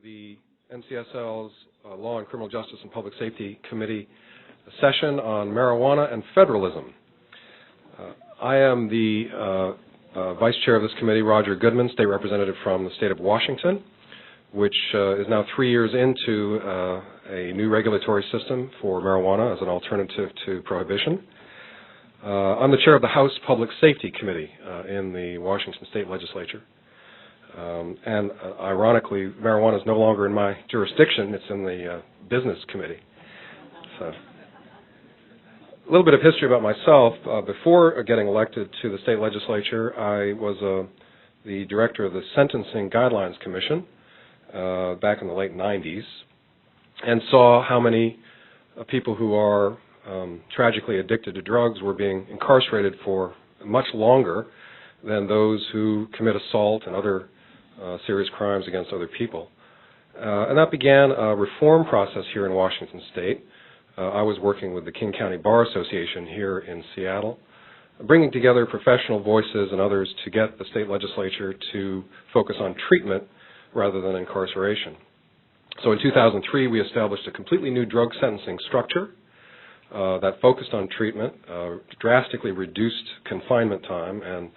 the NCSL's Law and Criminal Justice and Public Safety Committee session on marijuana and federalism. I am the Vice Chair of this committee, Roger Goodman, State Representative from the state of Washington, which is now 3 years into a new regulatory system for marijuana as an alternative to prohibition. I'm the Chair of the House Public Safety Committee in the Washington State Legislature. And ironically, marijuana is no longer in my jurisdiction. It's in the Business Committee. So, a little bit of history about myself. Before getting elected to the state legislature, I was the director of the Sentencing Guidelines Commission back in the late 90s and saw how many people who are tragically addicted to drugs were being incarcerated for much longer than those who commit assault and other serious crimes against other people. And that began a reform process here in Washington State. I was working with the King County Bar Association here in Seattle, bringing together professional voices and others to get the state legislature to focus on treatment rather than incarceration. So in 2003, we established a completely new drug sentencing structure that focused on treatment, drastically reduced confinement time, and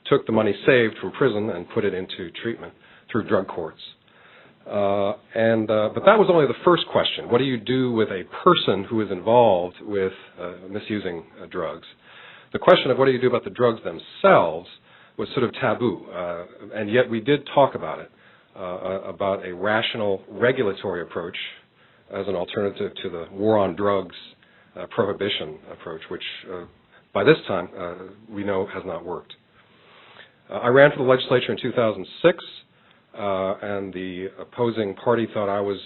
took the money saved from prison and put it into treatment through drug courts. But that was only the first question. What do you do with a person who is involved with misusing drugs? The question of what do you do about the drugs themselves was sort of taboo, and yet we did talk about it, about a rational regulatory approach as an alternative to the war on drugs prohibition approach, which by this time we know has not worked. I ran for the legislature in 2006, and the opposing party thought I was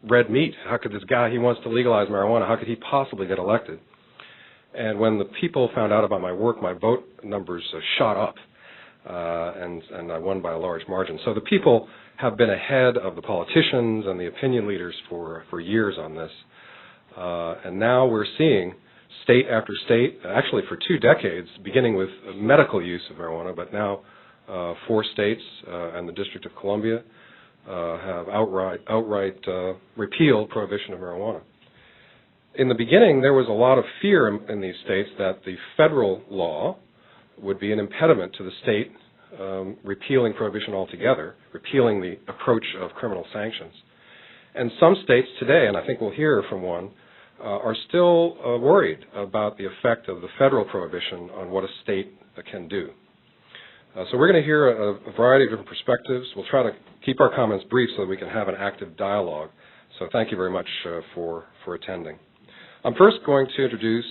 red meat. How could this guy, he wants to legalize marijuana, how could he possibly get elected? And when the people found out about my work, my vote numbers shot up, and I won by a large margin. So the people have been ahead of the politicians and the opinion leaders for years on this. And now we're seeing state after state, actually for 2 decades, beginning with medical use of marijuana, but now 4 states and the District of Columbia have outright repealed prohibition of marijuana. In the beginning, there was a lot of fear in these states that the federal law would be an impediment to the state repealing prohibition altogether, repealing the approach of criminal sanctions. And some states today, and I think we'll hear from one, are still worried about the effect of the federal prohibition on what a state can do. So we're going to hear a variety of different perspectives. We'll try to keep our comments brief so that we can have an active dialogue. So thank you very much for attending. I'm first going to introduce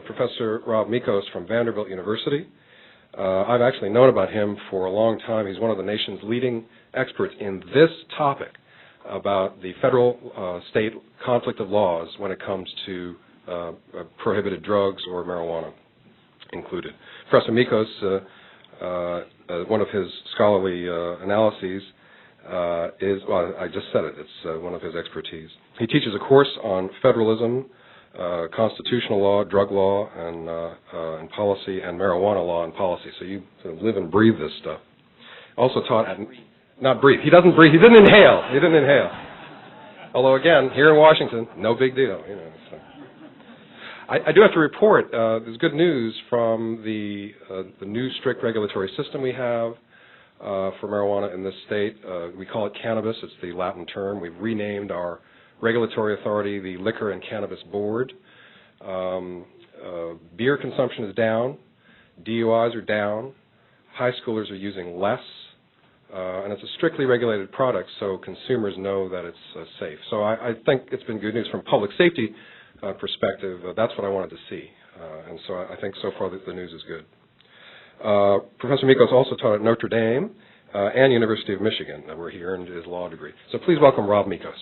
Professor Rob Mikos from Vanderbilt University. I've actually known about him for a long time. He's one of the nation's leading experts in this topic about the federal-state conflict of laws when it comes to prohibited drugs or marijuana included. Professor Mikos, one of his scholarly analyses is, well, I just said it, it's one of his expertise. He teaches a course on federalism, constitutional law, drug law, and policy, and marijuana law and policy. So you sort of live and breathe this stuff. Also taught at... Not breathe. He doesn't breathe. He didn't inhale. He didn't inhale. Although, again, here in Washington, no big deal. You know. So. I do have to report. There's good news from the new strict regulatory system we have for marijuana in this state. We call it cannabis. It's the Latin term. We've renamed our regulatory authority the Liquor and Cannabis Board. Beer consumption is down. DUIs are down. High schoolers are using less. And it's a strictly regulated product, so consumers know that it's safe. So I think it's been good news from a public safety perspective. That's what I wanted to see. And so I think so far the news is good. Professor Mikos also taught at Notre Dame and University of Michigan, where he earned his law degree. So please welcome Rob Mikos.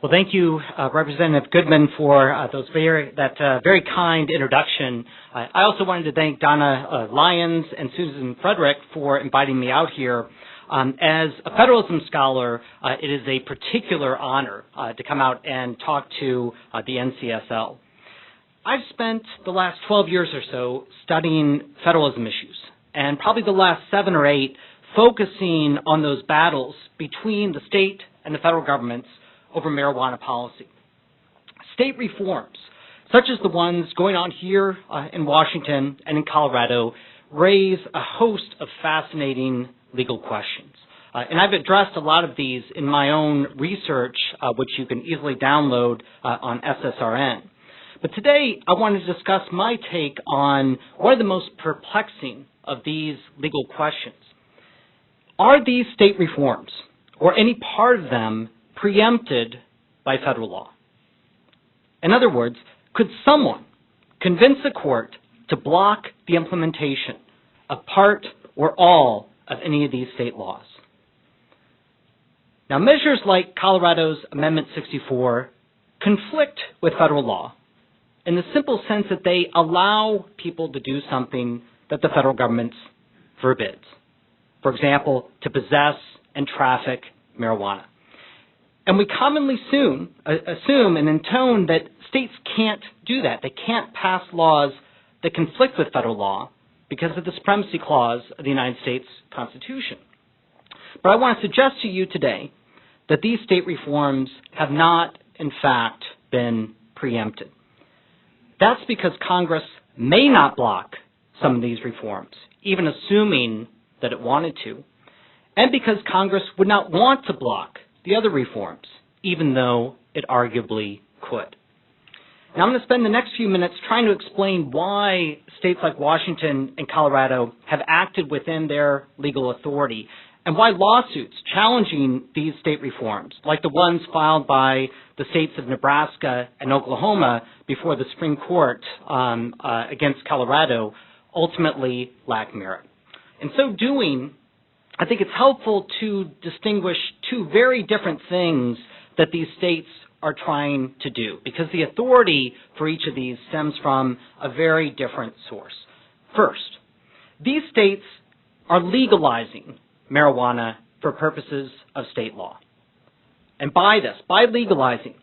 Well, thank you, Representative Goodman, for that very kind introduction. I also wanted to thank Donna Lyons and Susan Frederick for inviting me out here. As a federalism scholar, it is a particular honor to come out and talk to the NCSL. I've spent the last 12 years or so studying federalism issues, and probably the last 7 or 8 focusing on those battles between the state and the federal governments over marijuana policy. State reforms, such as the ones going on here in Washington and in Colorado, raise a host of fascinating legal questions. And I've addressed a lot of these in my own research, which you can easily download on SSRN. But today, I want to discuss my take on one of the most perplexing of these legal questions. Are these state reforms, or any part of them, preempted by federal law? In other words, could someone convince a court to block the implementation of part or all of any of these state laws? Now, measures like Colorado's Amendment 64 conflict with federal law in the simple sense that they allow people to do something that the federal government forbids. For example, to possess and traffic marijuana. And we commonly assume and intone that states can't do that. They can't pass laws that conflict with federal law because of the Supremacy Clause of the United States Constitution. But I want to suggest to you today that these state reforms have not, in fact, been preempted. That's because Congress may not block some of these reforms, even assuming that it wanted to, and because Congress would not want to block the other reforms, even though it arguably could. Now, I'm going to spend the next few minutes trying to explain why states like Washington and Colorado have acted within their legal authority, and why lawsuits challenging these state reforms, like the ones filed by the states of Nebraska and Oklahoma before the Supreme Court against Colorado, ultimately lack merit. In so doing, I think it's helpful to distinguish 2 very different things that these states are trying to do, because the authority for each of these stems from a very different source. First, these states are legalizing marijuana for purposes of state law. And by legalizing,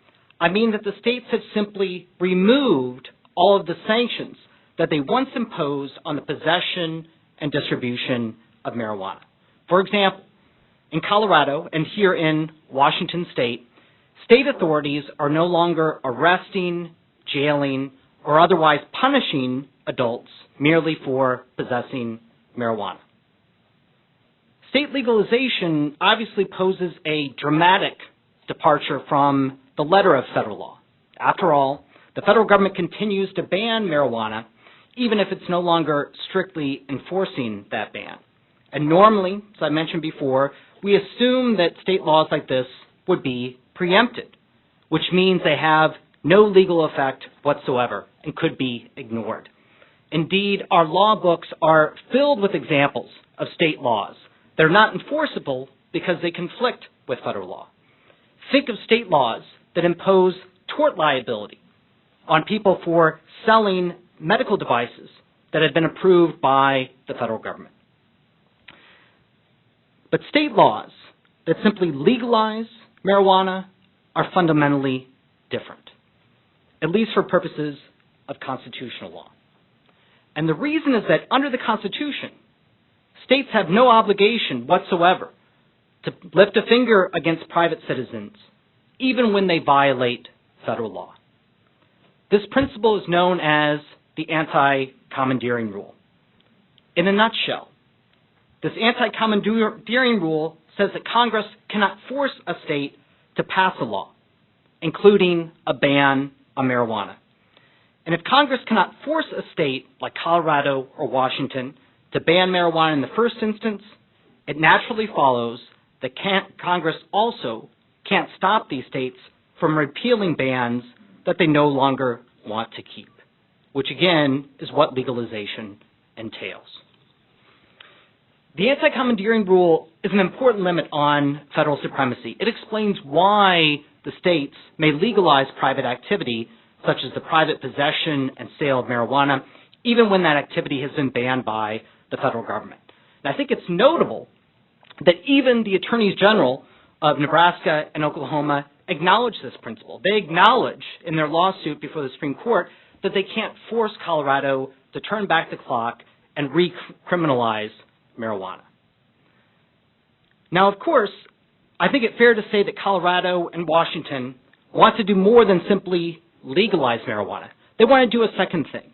I mean that the states have simply removed all of the sanctions that they once imposed on the possession and distribution of marijuana. For example, in Colorado and here in Washington state, state authorities are no longer arresting, jailing, or otherwise punishing adults merely for possessing marijuana. State legalization obviously poses a dramatic departure from the letter of federal law. After all, the federal government continues to ban marijuana, even if it's no longer strictly enforcing that ban. And normally, as I mentioned before, we assume that state laws like this would be preempted, which means they have no legal effect whatsoever and could be ignored. Indeed, our law books are filled with examples of state laws that are not enforceable because they conflict with federal law. Think of state laws that impose tort liability on people for selling medical devices that have been approved by the federal government. But state laws that simply legalize marijuana are fundamentally different, at least for purposes of constitutional law. And the reason is that under the Constitution, states have no obligation whatsoever to lift a finger against private citizens, even when they violate federal law. This principle is known as the anti-commandeering rule. In a nutshell, this anti-commandeering rule says that Congress cannot force a state to pass a law, including a ban on marijuana. And if Congress cannot force a state like Colorado or Washington to ban marijuana in the first instance, it naturally follows that Congress also can't stop these states from repealing bans that they no longer want to keep, which again is what legalization entails. The anti-commandeering rule is an important limit on federal supremacy. It explains why the states may legalize private activity, such as the private possession and sale of marijuana, even when that activity has been banned by the federal government. And I think it's notable that even the attorneys general of Nebraska and Oklahoma acknowledge this principle. They acknowledge in their lawsuit before the Supreme Court that they can't force Colorado to turn back the clock and recriminalize marijuana. Now, of course, I think it's fair to say that Colorado and Washington want to do more than simply legalize marijuana. They want to do a second thing.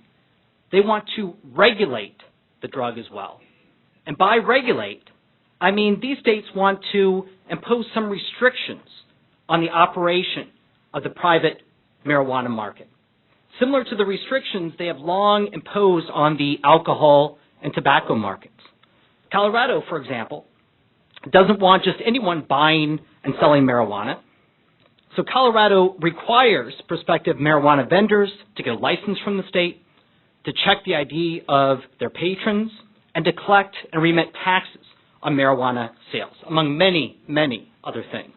They want to regulate the drug as well. And by regulate, I mean these states want to impose some restrictions on the operation of the private marijuana market, similar to the restrictions they have long imposed on the alcohol and tobacco markets. Colorado, for example, doesn't want just anyone buying and selling marijuana. So Colorado requires prospective marijuana vendors to get a license from the state, to check the ID of their patrons, and to collect and remit taxes on marijuana sales, among many, many other things.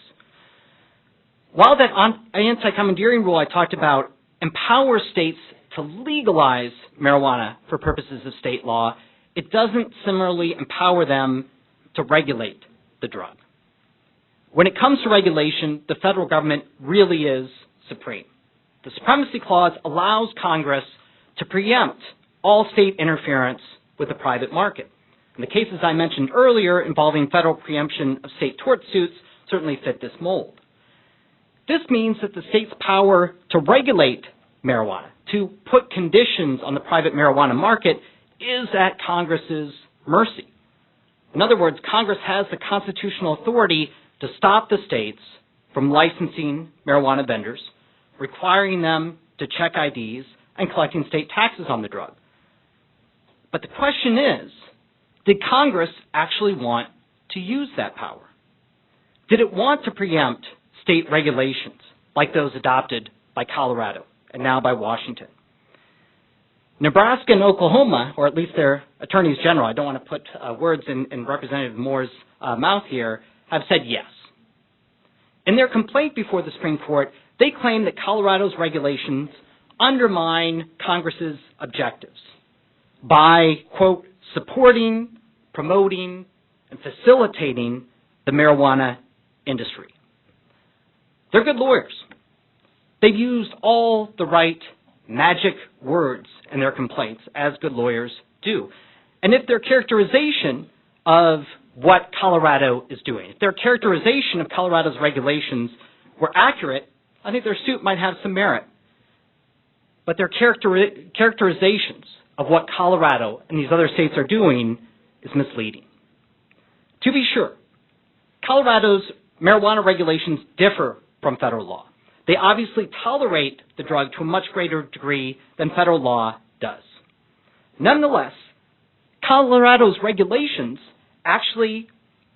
While that anti-commandeering rule I talked about empowers states to legalize marijuana for purposes of state law, it doesn't similarly empower them to regulate the drug. When it comes to regulation, the federal government really is supreme. The Supremacy Clause allows Congress to preempt all state interference with the private market. And the cases I mentioned earlier involving federal preemption of state tort suits certainly fit this mold. This means that the state's power to regulate marijuana, to put conditions on the private marijuana market, is at Congress's mercy. In other words, Congress has the constitutional authority to stop the states from licensing marijuana vendors, requiring them to check IDs, and collecting state taxes on the drug. But the question is, did Congress actually want to use that power? Did it want to preempt state regulations like those adopted by Colorado and now by Washington? Nebraska and Oklahoma, or at least their attorneys general, I don't want to put words in Representative Moore's mouth here, have said yes. In their complaint before the Supreme Court, they claim that Colorado's regulations undermine Congress's objectives by, quote, supporting, promoting, and facilitating the marijuana industry. They're good lawyers. They've used all the right magic words in their complaints, as good lawyers do. And if their characterization of what Colorado is doing, if their characterization of Colorado's regulations were accurate, I think their suit might have some merit. But their characterizations of what Colorado and these other states are doing is misleading. To be sure, Colorado's marijuana regulations differ from federal law. They obviously tolerate the drug to a much greater degree than federal law does. Nonetheless, Colorado's regulations actually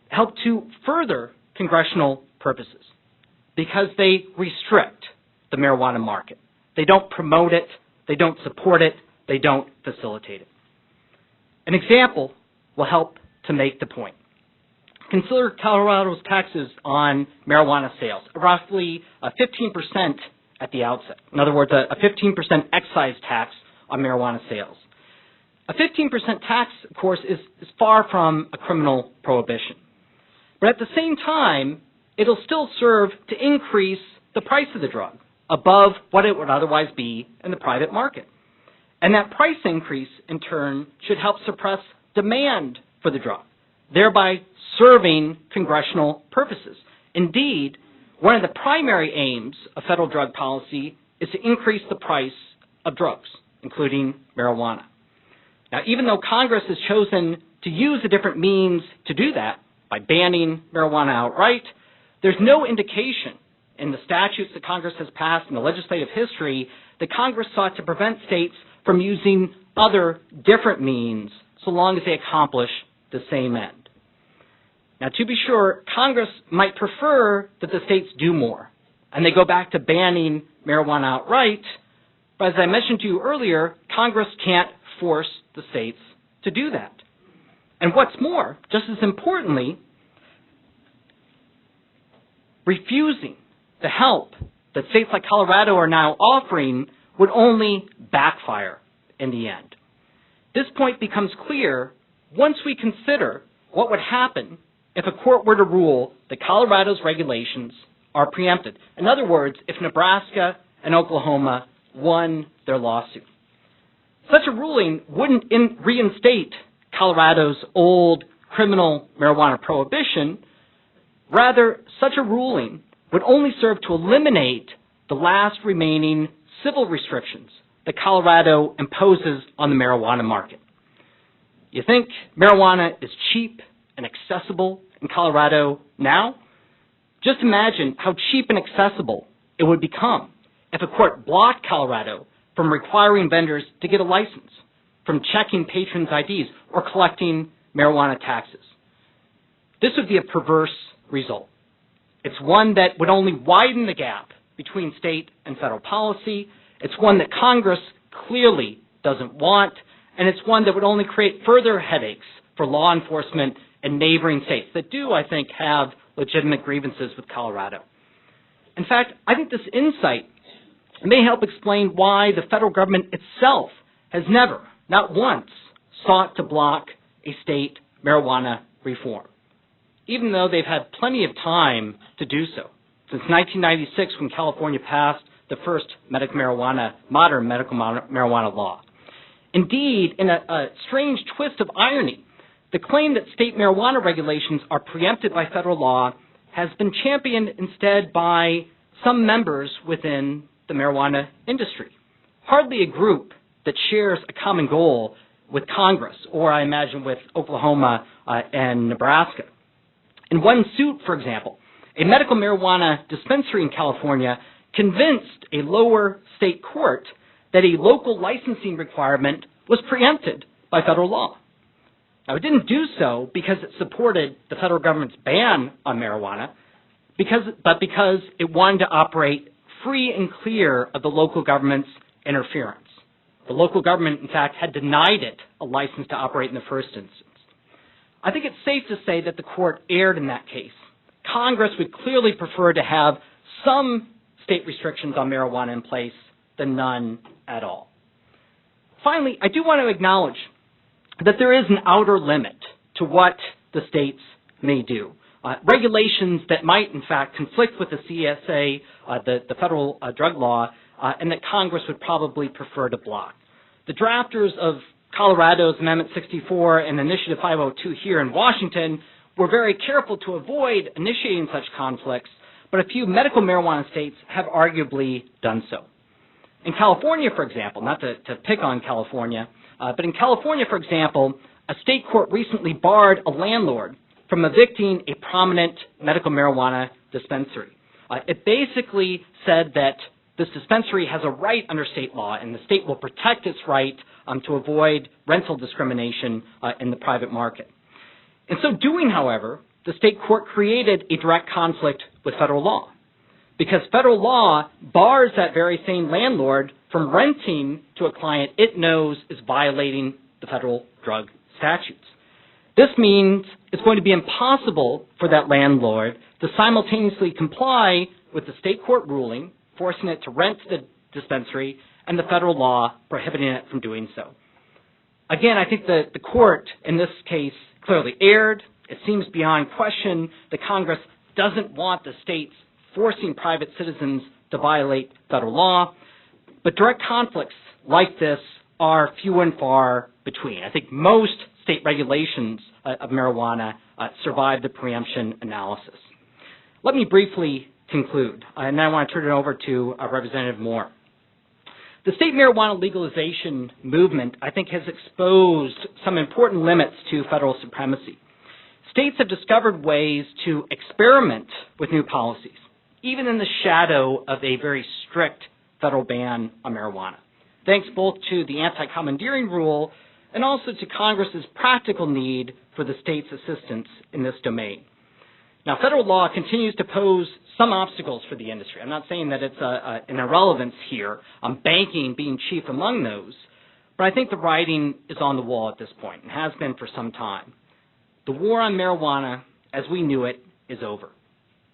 help to further congressional purposes because they restrict the marijuana market. They don't promote it, they don't support it, they don't facilitate it. An example will help to make the point. Consider Colorado's taxes on marijuana sales, roughly 15% at the outset. In other words, a 15% excise tax on marijuana sales. A 15% tax, of course, is far from a criminal prohibition. But at the same time, it'll still serve to increase the price of the drug above what it would otherwise be in the private market. And that price increase, in turn, should help suppress demand for the drug, thereby serving congressional purposes. Indeed, one of the primary aims of federal drug policy is to increase the price of drugs, including marijuana. Now, even though Congress has chosen to use a different means to do that, by banning marijuana outright, there's no indication in the statutes that Congress has passed in the legislative history that Congress sought to prevent states from using other different means so long as they accomplish the same end. Now, to be sure, Congress might prefer that the states do more, and they go back to banning marijuana outright, but as I mentioned to you earlier, Congress can't force the states to do that. And what's more, just as importantly, refusing the help that states like Colorado are now offering would only backfire in the end. This point becomes clear once we consider what would happen if a court were to rule that Colorado's regulations are preempted. In other words, if Nebraska and Oklahoma won their lawsuit. Such a ruling wouldn't reinstate Colorado's old criminal marijuana prohibition. Rather, such a ruling would only serve to eliminate the last remaining civil restrictions that Colorado imposes on the marijuana market. You think marijuana is cheap and accessible in Colorado now? Just imagine how cheap and accessible it would become if a court blocked Colorado from requiring vendors to get a license, from checking patrons' IDs, or collecting marijuana taxes. This would be a perverse result. It's one that would only widen the gap between state and federal policy. It's one that Congress clearly doesn't want, and it's one that would only create further headaches for law enforcement in neighboring states that do, I think, have legitimate grievances with Colorado. In fact, I think this insight may help explain why the federal government itself has never, not once, sought to block a state marijuana reform, even though they've had plenty of time to do so. Since 1996, when California passed the first modern medical marijuana law. Indeed, in a strange twist of irony, the claim that state marijuana regulations are preempted by federal law has been championed instead by some members within the marijuana industry. Hardly a group that shares a common goal with Congress, or I imagine with Oklahoma and Nebraska. In one suit, for example, a medical marijuana dispensary in California convinced a lower state court that a local licensing requirement was preempted by federal law. Now, it didn't do so because it supported the federal government's ban on marijuana, but because it wanted to operate free and clear of the local government's interference. The local government, in fact, had denied it a license to operate in the first instance. I think it's safe to say that the court erred in that case. Congress would clearly prefer to have some state restrictions on marijuana in place than none at all. Finally, I do want to acknowledge that there is an outer limit to what the states may do. Regulations that might, in fact, conflict with the CSA, the federal drug law, and that Congress would probably prefer to block. The drafters of Colorado's Amendment 64 and Initiative 502 here in Washington were very careful to avoid initiating such conflicts, but a few medical marijuana states have arguably done so. In California, for example, not to pick on California, but in California, for example, a state court recently barred a landlord from evicting a prominent medical marijuana dispensary. It basically said that this dispensary has a right under state law, and the state will protect its right to avoid rental discrimination in the private market. In so doing, however, the state court created a direct conflict with federal law, because federal law bars that very same landlord from renting to a client it knows is violating the federal drug statutes. This means it's going to be impossible for that landlord to simultaneously comply with the state court ruling, forcing it to rent the dispensary, and the federal law prohibiting it from doing so. Again, I think that the court in this case clearly erred. It seems beyond question that Congress doesn't want the states forcing private citizens to violate federal law, but direct conflicts like this are few and far between. I think most state regulations of marijuana survive the preemption analysis. Let me briefly conclude, and then I want to turn it over to Representative Moore. The state marijuana legalization movement, I think, has exposed some important limits to federal supremacy. States have discovered ways to experiment with new policies, even in the shadow of a very strict federal ban on marijuana, thanks both to the anti-commandeering rule and also to Congress's practical need for the state's assistance in this domain. Now, federal law continues to pose some obstacles for the industry. I'm not saying that it's an irrelevance here, banking being chief among those, but I think the writing is on the wall at this point and has been for some time. The war on marijuana, as we knew it, is over.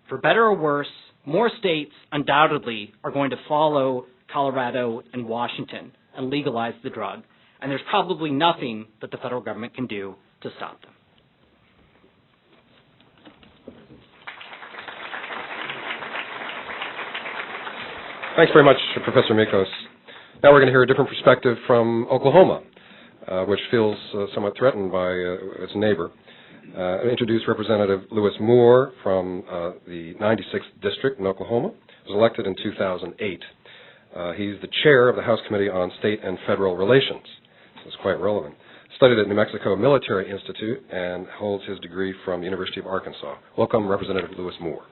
For better or worse, more states undoubtedly are going to follow Colorado and Washington and legalize the drug, and there's probably nothing that the federal government can do to stop them. Thanks very much, Professor Mikos. Now we're going to hear a different perspective from Oklahoma, which feels somewhat threatened by its neighbor. Introduce Representative Lewis Moore from the 96th District in Oklahoma. He was elected in 2008. He's the chair of the House Committee on State and Federal Relations. This is quite relevant. Studied at New Mexico Military Institute and holds his degree from the University of Arkansas. Welcome, Representative Lewis Moore.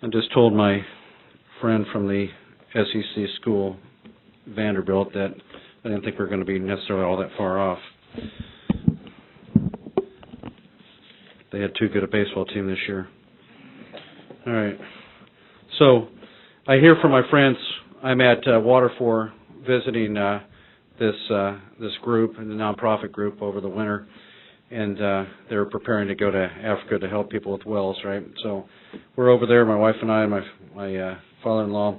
I just told my friend from the SEC school, Vanderbilt, that I didn't think we were going to be necessarily all that far off. They had too good a baseball team this year. All right. So I hear from my friends. I'm at Waterford visiting this group, the nonprofit group, over the winter, and they're preparing to go to Africa to help people with wells, right? So we're over there, my wife and I and my father-in-law,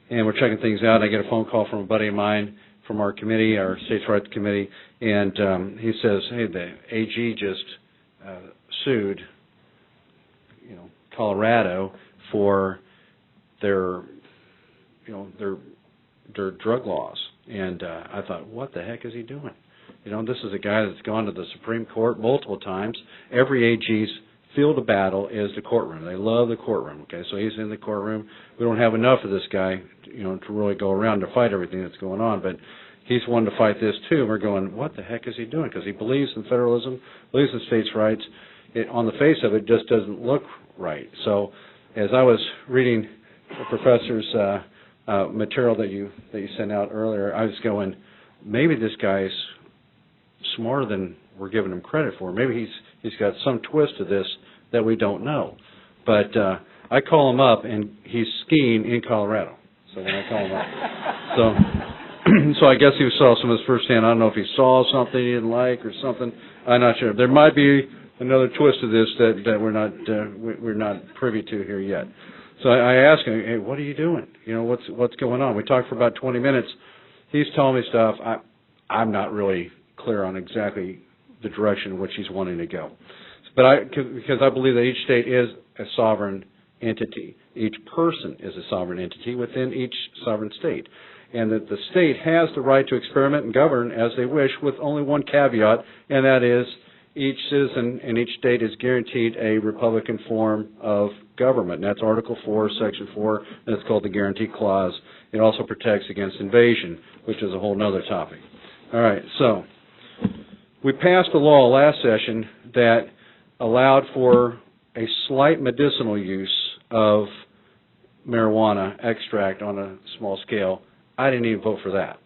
and we're checking things out. I get a phone call from a buddy of mine from our committee, our States' Rights Committee, and he says, hey, the AG just sued, Colorado for their drug laws. And I thought, what the heck is he doing? This is a guy that's gone to the Supreme Court multiple times. Every AG's field of battle is the courtroom. They love the courtroom. Okay, so he's in the courtroom. We don't have enough of this guy, to really go around to fight everything that's going on. But he's wanted to fight this too. And we're going, what the heck is he doing? Because he believes in federalism, believes in states' rights. On the face of it, just doesn't look right. So as I was reading the professor's material that you sent out earlier, I was going, maybe this guy's smarter than we're giving him credit for. Maybe he's got some twist to this that we don't know. But I call him up, and he's skiing in Colorado. So when I call him up, so I guess he saw some of this firsthand. I don't know if he saw something he didn't like or something. I'm not sure. There might be another twist to this that we're not privy to here yet. So I asked him, hey, what are you doing? What's going on? We talked for about 20 minutes. He's telling me stuff. I'm not really clear on exactly the direction in which he's wanting to go. But because I believe that each state is a sovereign entity. Each person is a sovereign entity within each sovereign state. And that the state has the right to experiment and govern as they wish, with only one caveat, and that is each citizen in each state is guaranteed a Republican form of government. And that's Article 4, Section 4, and it's called the Guarantee Clause. It also protects against invasion, which is a whole other topic. All right, so we passed a law last session that allowed for a slight medicinal use of marijuana extract on a small scale. I didn't even vote for that.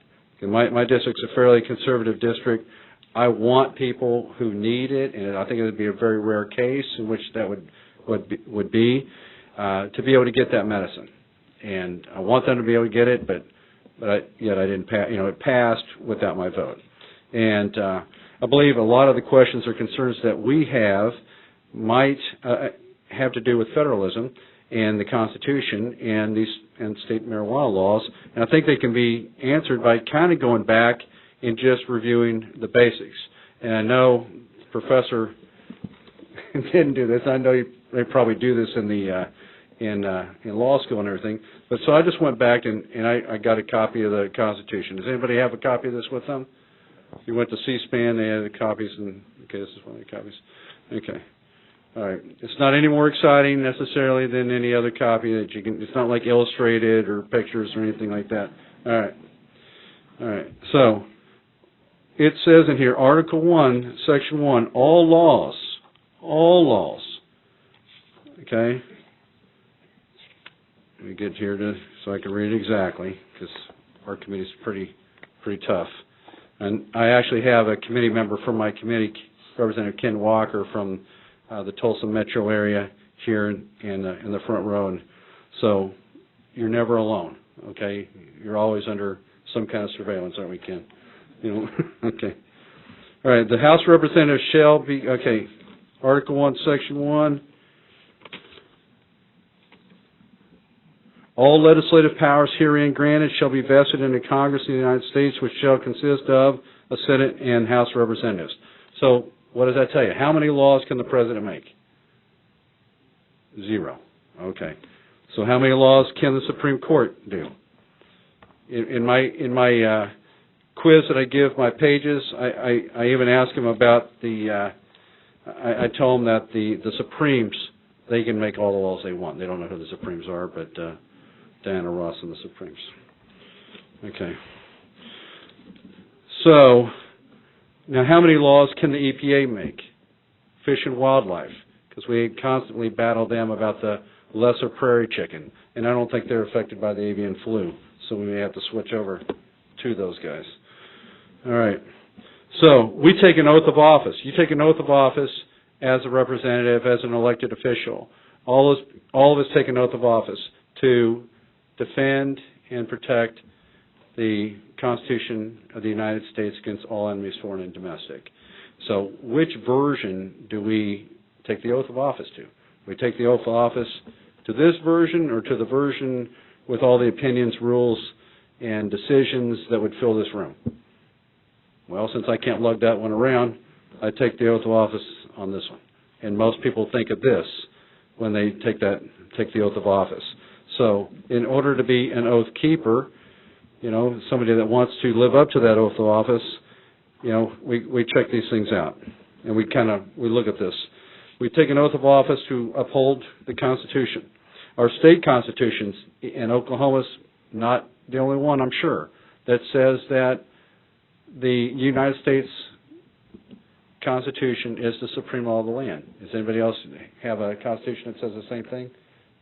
My district's a fairly conservative district. I want people who need it, and I think it would be a very rare case in which that would be to be able to get that medicine. And I want them to be able to get it, but yet I didn't pass. It passed without my vote. And I believe a lot of the questions or concerns that we have might have to do with federalism and the Constitution and state marijuana laws. And I think they can be answered by kind of going back and just reviewing the basics. And I know the professor didn't do this. I know they probably do this in the in law school and everything. But so I just went back and I got a copy of the Constitution. Does anybody have a copy of this with them? You went to C-SPAN, they had the copies, and okay, this is one of the copies. Okay. All right. It's not any more exciting necessarily than any other copy that you can. It's not like illustrated or pictures or anything like that. All right. All right. So it says in here, Article 1, Section 1, all laws, okay? Let me get here so I can read it exactly, because our committee's pretty tough. And I actually have a committee member from my committee, Representative Ken Walker from the Tulsa metro area here in the front row. And so you're never alone, okay? You're always under some kind of surveillance, aren't we, Ken? Okay. All right, the House Representative shall be, okay, Article 1, Section 1. All legislative powers herein granted shall be vested in the Congress of the United States, which shall consist of a Senate and House of Representatives. So What does that tell you? How many laws can the president make? 0. Okay. So how many laws can the Supreme Court do? In my quiz that I give my pages, I even ask them about I tell them that the Supremes, they can make all the laws they want. They don't know who the Supremes are, but Diana Ross and the Supremes. Okay. So, now how many laws can the EPA make? Fish and wildlife, because we constantly battle them about the lesser prairie chicken, and I don't think they're affected by the avian flu, so we may have to switch over to those guys. All right. So, we take an oath of office. You take an oath of office as a representative, as an elected official. All of us take an oath of office to defend and protect the Constitution of the United States against all enemies, foreign and domestic. So which version do we take the oath of office to? We take the oath of office to this version or to the version with all the opinions, rules, and decisions that would fill this room? Well, since I can't lug that one around, I take the oath of office on this one. And most people think of this when they take the oath of office. So in order to be an oath keeper, somebody that wants to live up to that oath of office, we check these things out. And we look at this. We take an oath of office to uphold the Constitution. Our state constitutions, and Oklahoma's not the only one, I'm sure, that says that the United States Constitution is the supreme law of the land. Does anybody else have a constitution that says the same thing?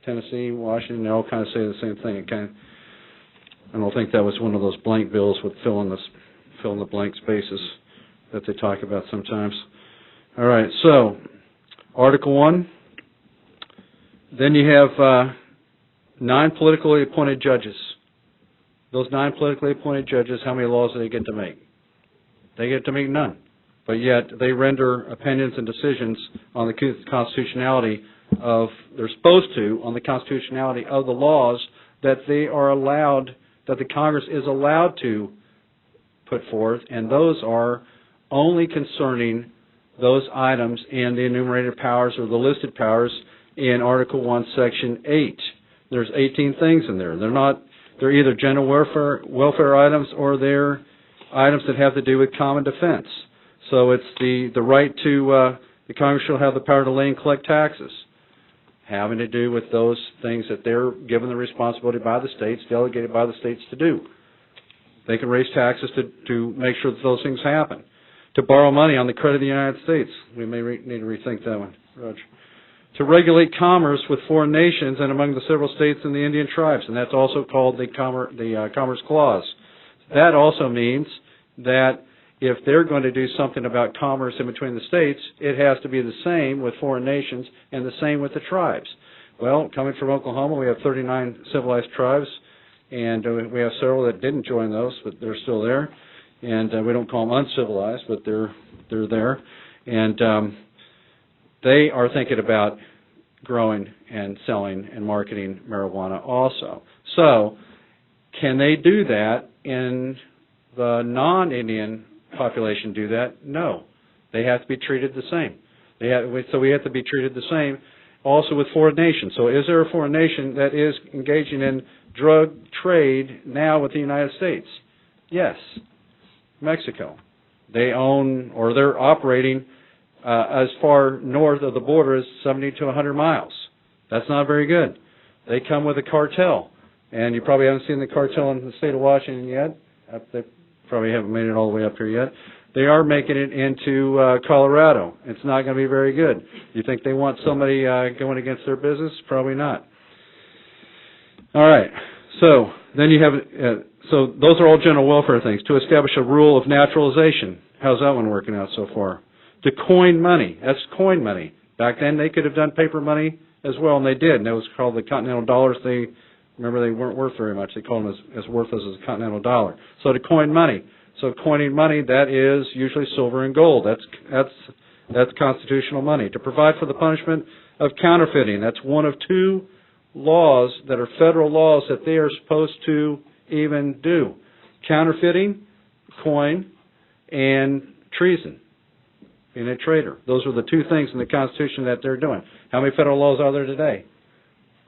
Tennessee, Washington, they all kind of say the same thing. I don't think that was one of those blank bills with fill in the blank spaces that they talk about sometimes. All right, so Article 1. Then you have 9 politically appointed judges. Those 9 politically appointed judges, how many laws do they get to make? They get to make none. But yet they render opinions and decisions on the constitutionality they're supposed to, on the constitutionality of the laws that they are allowed, that the Congress is allowed to put forth, and those are only concerning those items in the enumerated powers or the listed powers in Article 1, Section 8. There's 18 things in there. They're either general welfare items or they're items that have to do with common defense. So it's the right to, the Congress shall have the power to lay and collect taxes, having to do with those things that they're given the responsibility by the states, delegated by the states to do. They can raise taxes to make sure that those things happen. To borrow money on the credit of the United States. We may need to rethink that one, Roger. To regulate commerce with foreign nations and among the several states and the Indian tribes, and that's also called the Commerce Clause. That also means that if they're going to do something about commerce in between the states, it has to be the same with foreign nations and the same with the tribes. Well, coming from Oklahoma, we have 39 civilized tribes, and we have several that didn't join those, but they're still there. And we don't call them uncivilized, but they're there. And they are thinking about growing and selling and marketing marijuana also. So, can they do that in the non-Indian population do that? No. They have to be treated the same. So we have to be treated the same also with foreign nations. So is there a foreign nation that is engaging in drug trade now with the United States? Yes. Mexico. They own, or they're operating as far north of the border as 70 to 100 miles. That's not very good. They come with a cartel. And you probably haven't seen the cartel in the state of Washington yet. They probably haven't made it all the way up here yet. They are making it into Colorado. It's not going to be very good. You think they want somebody going against their business? Probably not. All right. So then you have, so those are all general welfare things. To establish a rule of naturalization. How's that one working out so far? To coin money. That's coin money. Back then they could have done paper money as well, and they did. And that was called the Continental Dollars. Remember, they weren't worth very much. They called them as worthless as a Continental Dollar. So to coin money. So coining money, that is usually silver and gold. That's constitutional money. To provide for the punishment of counterfeiting. That's one of 2 laws that are federal laws that they are supposed to even do. Counterfeiting, coin, and treason. being a traitor. Those are the two things in the Constitution that they're doing. How many federal laws are there today?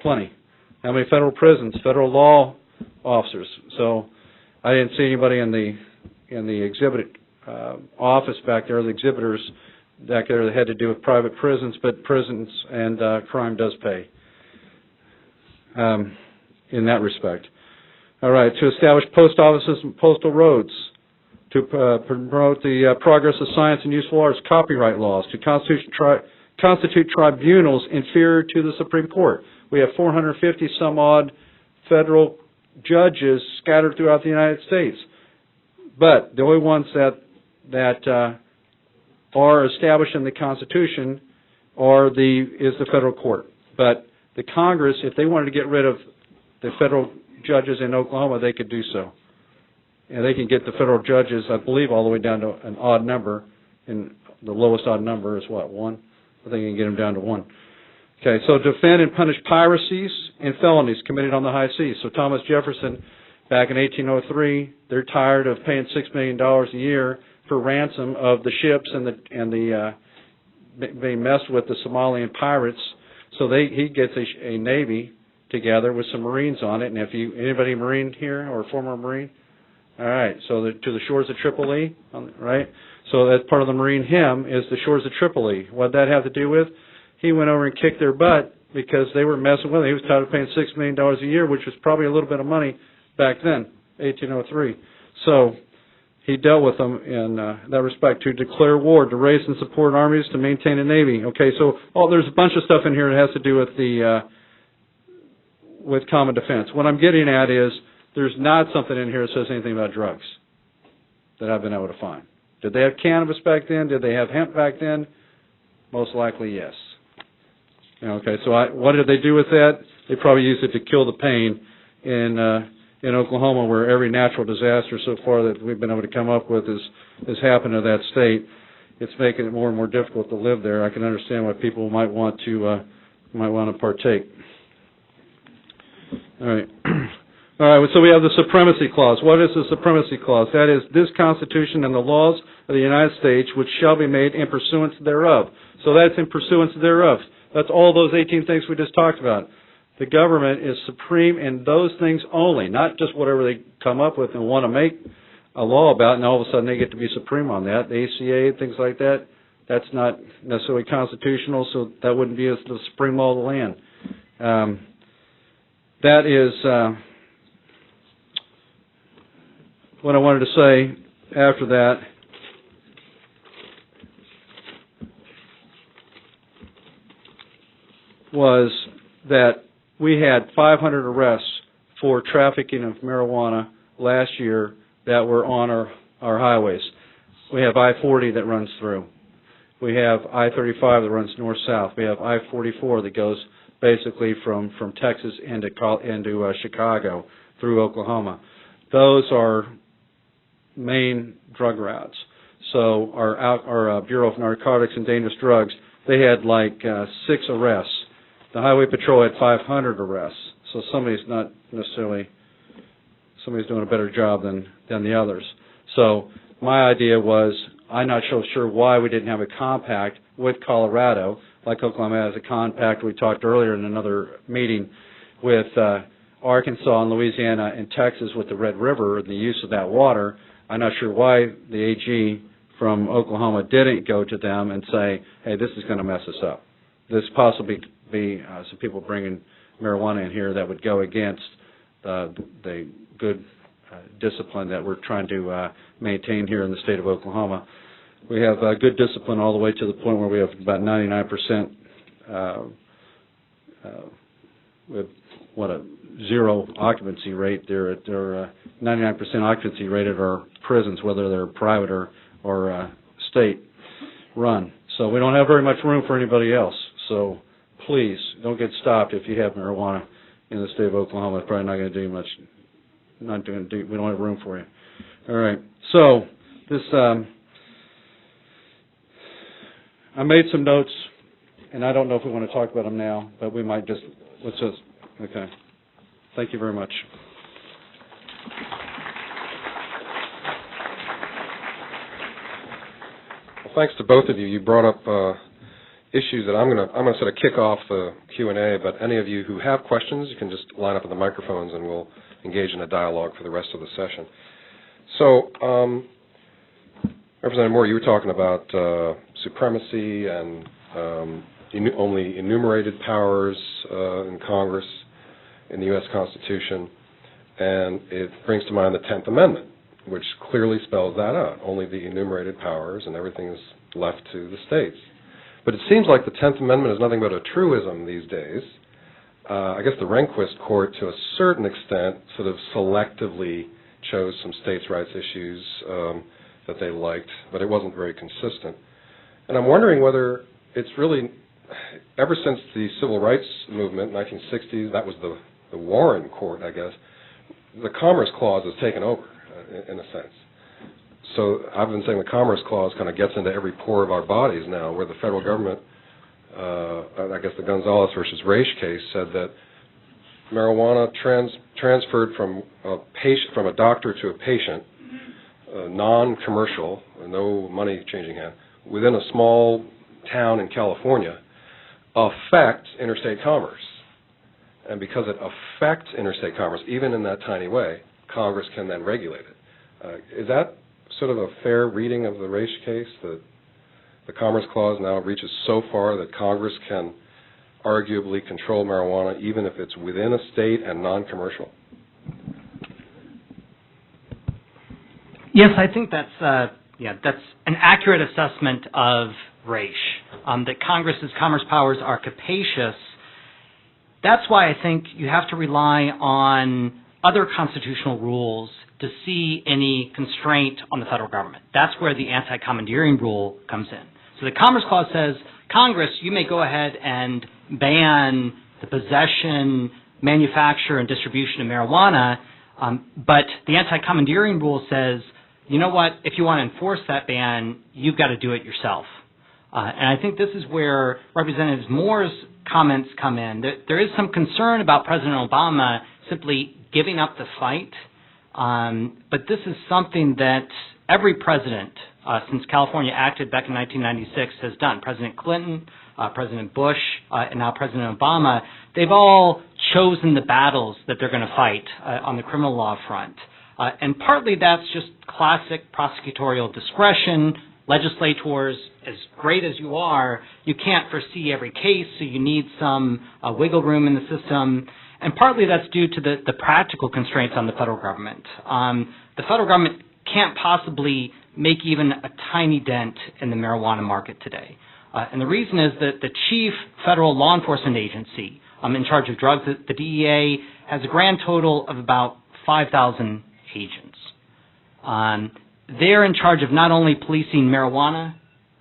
Plenty. How many federal prisons, federal law officers? So I didn't see anybody in the exhibit office back there, the exhibitors back there that had to do with private prisons, but prisons and crime does pay in that respect. All right, to establish post offices and postal roads, to promote the progress of science and useful arts, copyright laws, to constitute tribunals inferior to the Supreme Court. We have 450 some odd federal judges scattered throughout the United States, but the only ones that are established in the Constitution is the federal court. But the Congress, if they wanted to get rid of the federal judges in Oklahoma, they could do so. And they can get the federal judges, I believe, all the way down to an odd number, and the lowest odd number is what, 1? I think they can get them down to 1. Okay, so defend and punish piracies and felonies committed on the high seas. So Thomas Jefferson, back in 1803, they're tired of paying $6 million a year for ransom of the ships and they messed with the Somalian pirates. So he gets a navy together with some Marines on it. And if anybody a Marine here or a former Marine? All right, so to the shores of Tripoli, right? So that's part of the Marine hymn is the shores of Tripoli. What did that have to do with? He went over and kicked their butt because they were messing with him. He was tired of paying $6 million a year, which was probably a little bit of money back then, 1803. So he dealt with them in that respect, to declare war, to raise and support armies, to maintain a navy. Okay, so there's a bunch of stuff in here that has to do with common defense. What I'm getting at is there's not something in here that says anything about drugs that I've been able to find. Did they have cannabis back then? Did they have hemp back then? Most likely, yes. Okay, so what did they do with that? They probably used it to kill the pain in Oklahoma, where every natural disaster so far that we've been able to come up with has happened to that state. It's making it more and more difficult to live there. I can understand why people might want to partake. All right. All right, so we have the Supremacy Clause. What is the Supremacy Clause? That is, this Constitution and the laws of the United States, which shall be made in pursuance thereof. So that's in pursuance thereof. That's all those 18 things we just talked about. The government is supreme in those things only, not just whatever they come up with and want to make a law about, and all of a sudden they get to be supreme on that. The ACA, things like that, that's not necessarily constitutional, so that wouldn't be the supreme law of the land. That is what I wanted to say after that. Was that we had 500 arrests for trafficking of marijuana last year that were on our highways. We have I-40 that runs through. We have I-35 that runs north-south. We have I-44 that goes basically from Texas into Chicago through Oklahoma. Those are main drug routes. So our Bureau of Narcotics and Dangerous Drugs, they had like 6 arrests. The Highway Patrol had 500 arrests, so somebody's doing a better job than the others. So my idea was, I'm not so sure why we didn't have a compact with Colorado, like Oklahoma has a compact we talked earlier in another meeting with Arkansas and Louisiana and Texas with the Red River and the use of that water. I'm not sure why the AG from Oklahoma didn't go to them and say, hey, this is going to mess us up. This possibly be some people bringing marijuana in here that would go against the good discipline that we're trying to maintain here in the state of Oklahoma. We have good discipline all the way to the point where we have about 99% with a zero occupancy rate. They're at 99% occupancy rate at our prisons, whether they're private or state run. So we don't have very much room for anybody else. So please don't get stopped if you have marijuana in the state of Oklahoma. It's probably not going to do much. We don't have room for you. All right. So this, I made some notes, and I don't know if we want to talk about them now, but we might just, okay. Thank you very much. thanks to both of you. You brought up issues that I'm going to sort of kick off the Q&A, but any of you who have questions, you can just line up at the microphones and we'll engage in a dialogue for the rest of the session. So, Representative Moore, you were talking about supremacy and only enumerated powers in Congress in the U.S. Constitution, and it brings to mind the 10th Amendment, which clearly spells that out. Only the enumerated powers and everything is left to the states. But it seems like the 10th Amendment is nothing but a truism these days. I guess the Rehnquist court, to a certain extent, sort of selectively chose some states' rights issues that they liked, but it wasn't very consistent. And I'm wondering whether it's really, ever since the Civil Rights Movement, 1960s, that was the Warren Court, I guess, the Commerce Clause has taken over, in a sense. So I've been saying the Commerce Clause kind of gets into every pore of our bodies now, where the federal government, I guess the Gonzalez versus Raich case said that marijuana transferred from a doctor to a patient, non-commercial, no money changing hands, within a small town in California, affects interstate commerce. And because it affects interstate commerce, even in that tiny way, Congress can then regulate it. Is that sort of a fair reading of the Raich case, that the Commerce Clause now reaches so far that Congress can arguably control marijuana even if it's within a state and non-commercial? Yes, I think that's an accurate assessment of Raich, that Congress's commerce powers are capacious. That's why I think you have to rely on other constitutional rules to see any constraint on the federal government. That's where the anti-commandeering rule comes in. So the Commerce Clause says, Congress, you may go ahead and ban the possession, manufacture, and distribution of marijuana, but the anti-commandeering rule says, you know what, if you want to enforce that ban, you've got to do it yourself. And I think this is where Representative Moore's comments come in. There is some concern about President Obama simply giving up the fight, but this is something that every president since California acted back in 1996 has done. President Clinton, President Bush, and now President Obama, they've all chosen the battles that they're going to fight on the criminal law front. And partly that's just classic prosecutorial discretion. Legislators, as great as you are, you can't foresee every case, so you need some wiggle room in the system. And partly that's due to the practical constraints on the federal government. The federal government can't possibly make even a tiny dent in the marijuana market today. And the reason is that the chief federal law enforcement agency in charge of drugs, the DEA, has a grand total of about 5,000 agents. They're in charge of not only policing marijuana,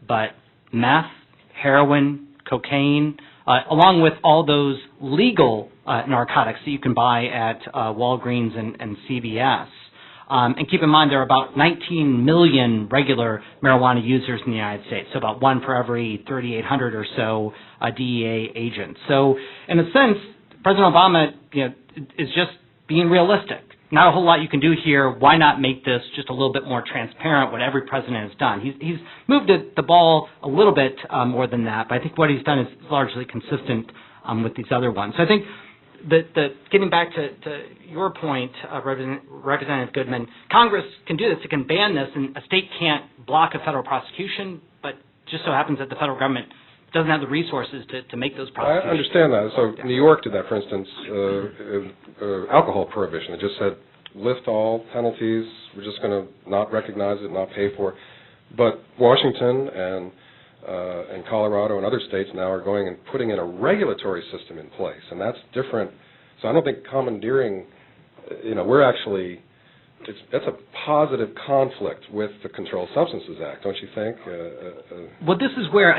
but meth, heroin, cocaine, along with all those legal narcotics that you can buy at Walgreens and CVS. And keep in mind, there are about 19 million regular marijuana users in the United States, so about one for every 3,800 or so DEA agents. So, in a sense, President Obama, is just being realistic. Not a whole lot you can do here. Why not make this just a little bit more transparent, what every president has done? He's moved the ball a little bit more than that, but I think what he's done is largely consistent with these other ones. So I think getting back to your point, Representative Goodman, Congress can do this. It can ban this, and a state can't block a federal prosecution, but just so happens that the federal government doesn't have the resources to make those prosecutions. I understand that. So New York did that, for instance, alcohol prohibition. It just said, lift all penalties. We're just going to not recognize it, not pay for it. But Washington and Colorado and other states now are going and putting in a regulatory system in place, and that's different. So I don't think commandeering, we're actually, that's a positive conflict with the Controlled Substances Act, don't you think? Well, this is where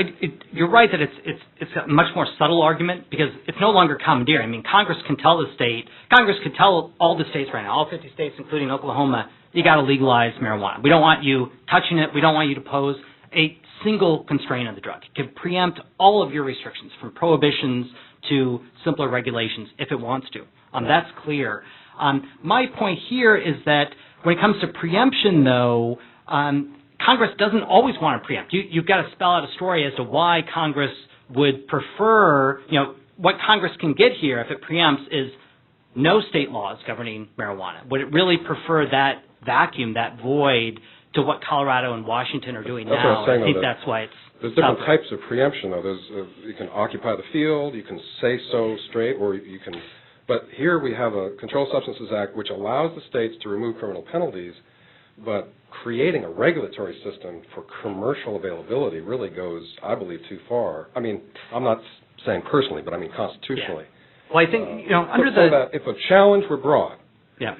you're right that it's a much more subtle argument, because it's no longer commandeering. I mean, Congress can tell all the states right now, all 50 states, including Oklahoma, you got to legalize marijuana. We don't want you touching it. We don't want you to pose a single constraint on the drug. It can preempt all of your restrictions, from prohibitions to simpler regulations, if it wants to. That's clear. My point here is that when it comes to preemption, though, Congress doesn't always want to preempt. You've got to spell out a story as to why Congress would prefer, what Congress can get here if it preempts is no state laws governing marijuana. Would it really prefer that vacuum, that void, to what Colorado and Washington are doing that's now? What I'm saying, I think though, that's why it's there's different separate. types of preemption, though. You can occupy the field, you can say so straight, or you can. But here we have a Controlled Substances Act which allows the states to remove criminal penalties, but creating a regulatory system for commercial availability really goes, I believe, too far. I mean, I'm not saying personally, but I mean constitutionally. Yeah. Well, I think under so that if a challenge were brought, yeah,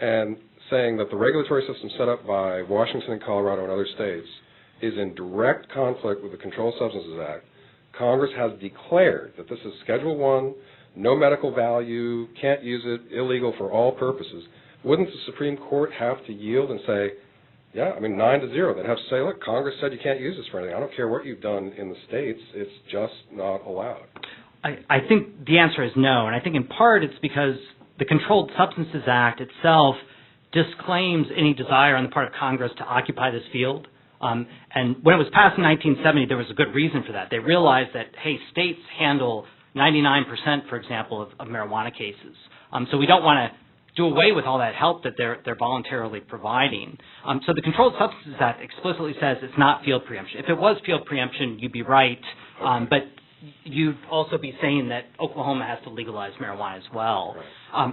and saying that the regulatory system set up by Washington and Colorado and other states is in direct conflict with the Controlled Substances Act, Congress has declared that this is Schedule 1, no medical value, can't use it, illegal for all purposes. Wouldn't the Supreme Court have to yield and say, yeah, I mean, 9-0. They'd have to say, look, Congress said you can't use this for anything. I don't care what you've done in the states. It's just not allowed. I think the answer is no, and I think in part it's because the Controlled Substances Act itself disclaims any desire on the part of Congress to occupy this field. And when it was passed in 1970, there was a good reason for that. They realized that, hey, states handle 99%, for example, of marijuana cases. So we don't want to do away with all that help that they're voluntarily providing. So the Controlled Substances Act explicitly says it's not field preemption. If it was field preemption, you'd be right, but you'd also be saying that Oklahoma has to legalize marijuana as well.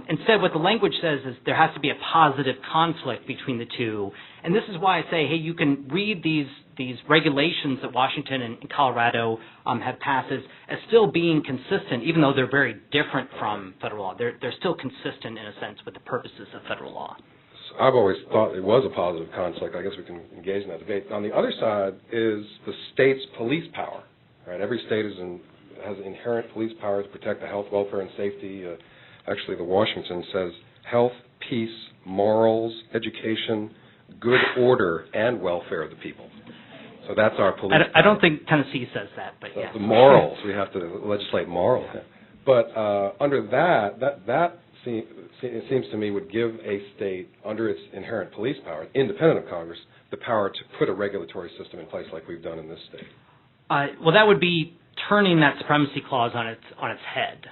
Instead, what the language says is there has to be a positive conflict between the two. And this is why I say, hey, you can read these regulations that Washington and Colorado have passed as still being consistent, even though they're very different from federal law. They're still consistent, in a sense, with the purposes of federal law. I've always thought it was a positive conflict. I guess we can engage in that debate. On the other side is the state's police power. Right? Every state has inherent police power to protect the health, welfare, and safety. Actually, the Washington says health, peace, morals, education, good order, and welfare of the people. So that's our police power. I don't think Tennessee says that, but yeah. The morals, we have to legislate morals. But under that it seems to me, would give a state, under its inherent police power, independent of Congress, the power to put a regulatory system in place like we've done in this state. Well, that would be turning that supremacy clause on its head.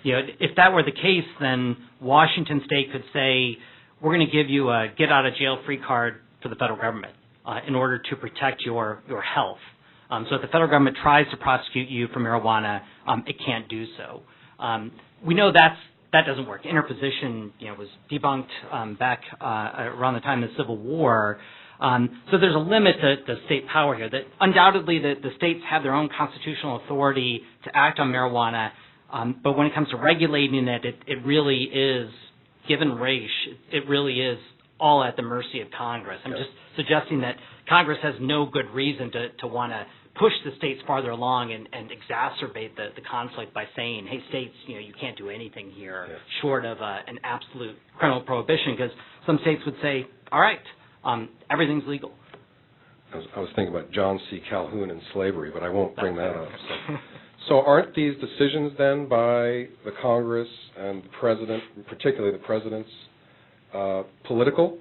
If that were the case, then Washington State could say, we're going to give you a get-out-of-jail-free card for the federal government in order to protect your health. So if the federal government tries to prosecute you for marijuana, it can't do so. We know that doesn't work. Interposition, was debunked back around the time of the Civil War. So there's a limit to state power here. That undoubtedly the states have their own constitutional authority to act on marijuana, but when it comes to regulating it, it really is, given race, it really is all at the mercy of Congress. I'm just suggesting that Congress has no good reason to want to push the states farther along and exacerbate the conflict by saying, hey, states, you can't do anything here short of an absolute criminal prohibition, because some states would say, all right, everything's legal. I was thinking about John C. Calhoun and slavery, but I won't bring that up. So aren't these decisions then by the Congress and the President, particularly the President's, political?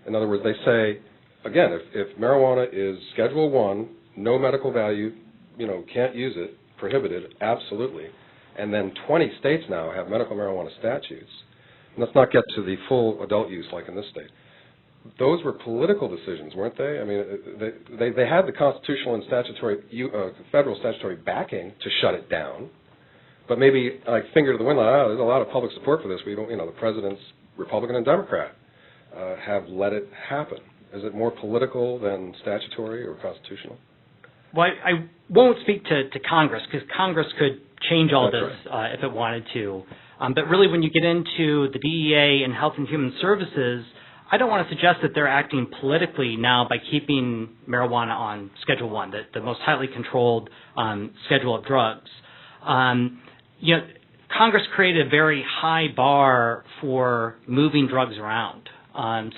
In other words, they say, again, if marijuana is Schedule 1, no medical value, can't use it, prohibited, absolutely. And then 20 states now have medical marijuana statutes. And let's not get to the full adult use like in this state. Those were political decisions, weren't they? I mean, they had the constitutional and statutory, federal statutory backing to shut it down, but maybe like finger to the wind, there's a lot of public support for this. We don't, the president's Republican and Democrat have let it happen. Is it more political than statutory or constitutional? Well, I won't speak to Congress, because Congress could change all this if it wanted to. But really, when you get into the DEA and Health and Human Services, I don't want to suggest that they're acting politically now by keeping marijuana on Schedule 1, the most highly controlled schedule of drugs. Congress created a very high bar for moving drugs around.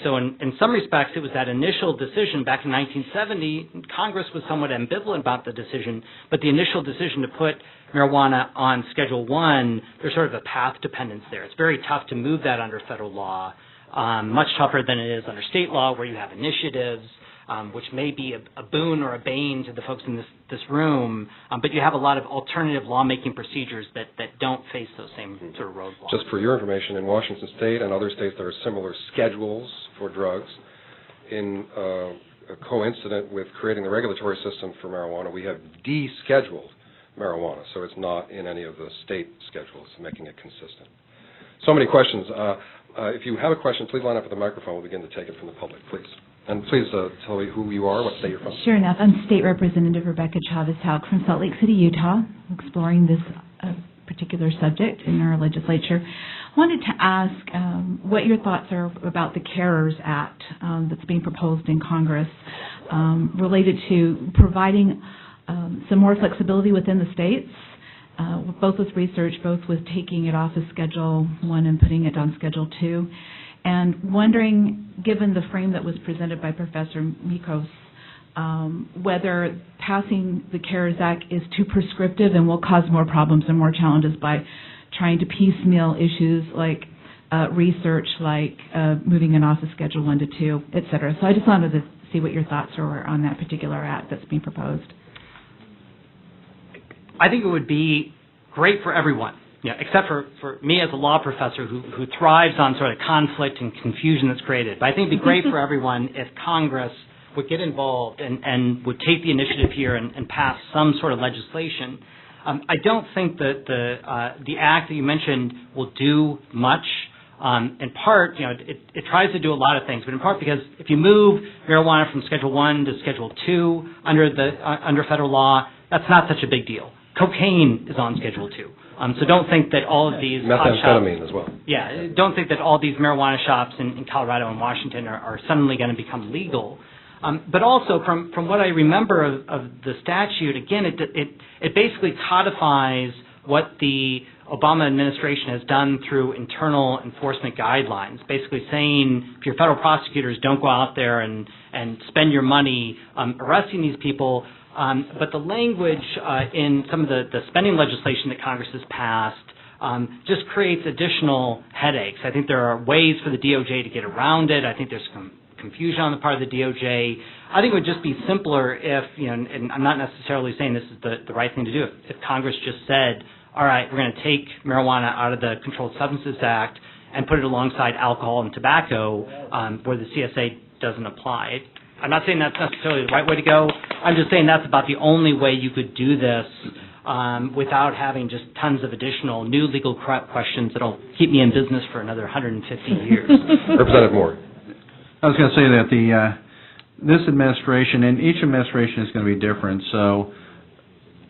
So in some respects, it was that initial decision back in 1970. Congress was somewhat ambivalent about the decision, but the initial decision to put marijuana on Schedule 1, there's sort of a path dependence there. It's very tough to move that under federal law, much tougher than it is under state law, where you have initiatives. which may be a boon or a bane to the folks in this room, but you have a lot of alternative lawmaking procedures that don't face those same sort of roadblocks. Just for your information, in Washington State and other states, there are similar schedules for drugs. In coincident with creating the regulatory system for marijuana, we have descheduled marijuana, so it's not in any of the state schedules, making it consistent. So many questions. If you have a question, please line up at the microphone. We'll begin to take it from the public, please. And please tell me who you are, what state you're from. Sure enough. I'm State Representative Rebecca Chavez-Hauk from Salt Lake City, Utah, exploring this particular subject in our legislature. I wanted to ask what your thoughts are about the CARES Act that's being proposed in Congress related to providing some more flexibility within the states, both with research, both with taking it off of Schedule 1 and putting it on Schedule 2. And wondering, given the frame that was presented by Professor Mikos, whether passing the CARES Act is too prescriptive and will cause more problems and more challenges by trying to piecemeal issues like research, like moving it off of Schedule 1 to 2, et cetera. So I just wanted to see what your thoughts were on that particular act that's being proposed. I think it would be great for everyone. Yeah, except for me as a law professor who thrives on sort of conflict and confusion that's created. But I think it would be great for everyone if Congress would get involved and would take the initiative here and pass some sort of legislation. I don't think that the act that you mentioned will do much. In part, it tries to do a lot of things, but in part because if you move marijuana from Schedule 1 to Schedule 2 under federal law, that's not such a big deal. Cocaine is on Schedule 2. So don't think that all of these methamphetamine as well. Yeah, don't think that all these marijuana shops in Colorado and Washington are suddenly going to become legal. But also, from what I remember of the statute, again, it basically codifies what the Obama administration has done through internal enforcement guidelines, basically saying if your federal prosecutors don't go out there and spend your money arresting these people. But the language in some of the spending legislation that Congress has passed just creates additional headaches. I think there are ways for the DOJ to get around it. I think there's some confusion on the part of the DOJ. I think it would just be simpler if, and I'm not necessarily saying this is the right thing to do, if Congress just said, all right, we're going to take marijuana out of the Controlled Substances Act and put it alongside alcohol and tobacco where the CSA doesn't apply. I'm not saying that's necessarily the right way to go. I'm just saying that's about the only way you could do this without having just tons of additional new legal questions that'll keep me in business for another 150 years. Representative Moore. I was going to say that this administration, and each administration is going to be different, so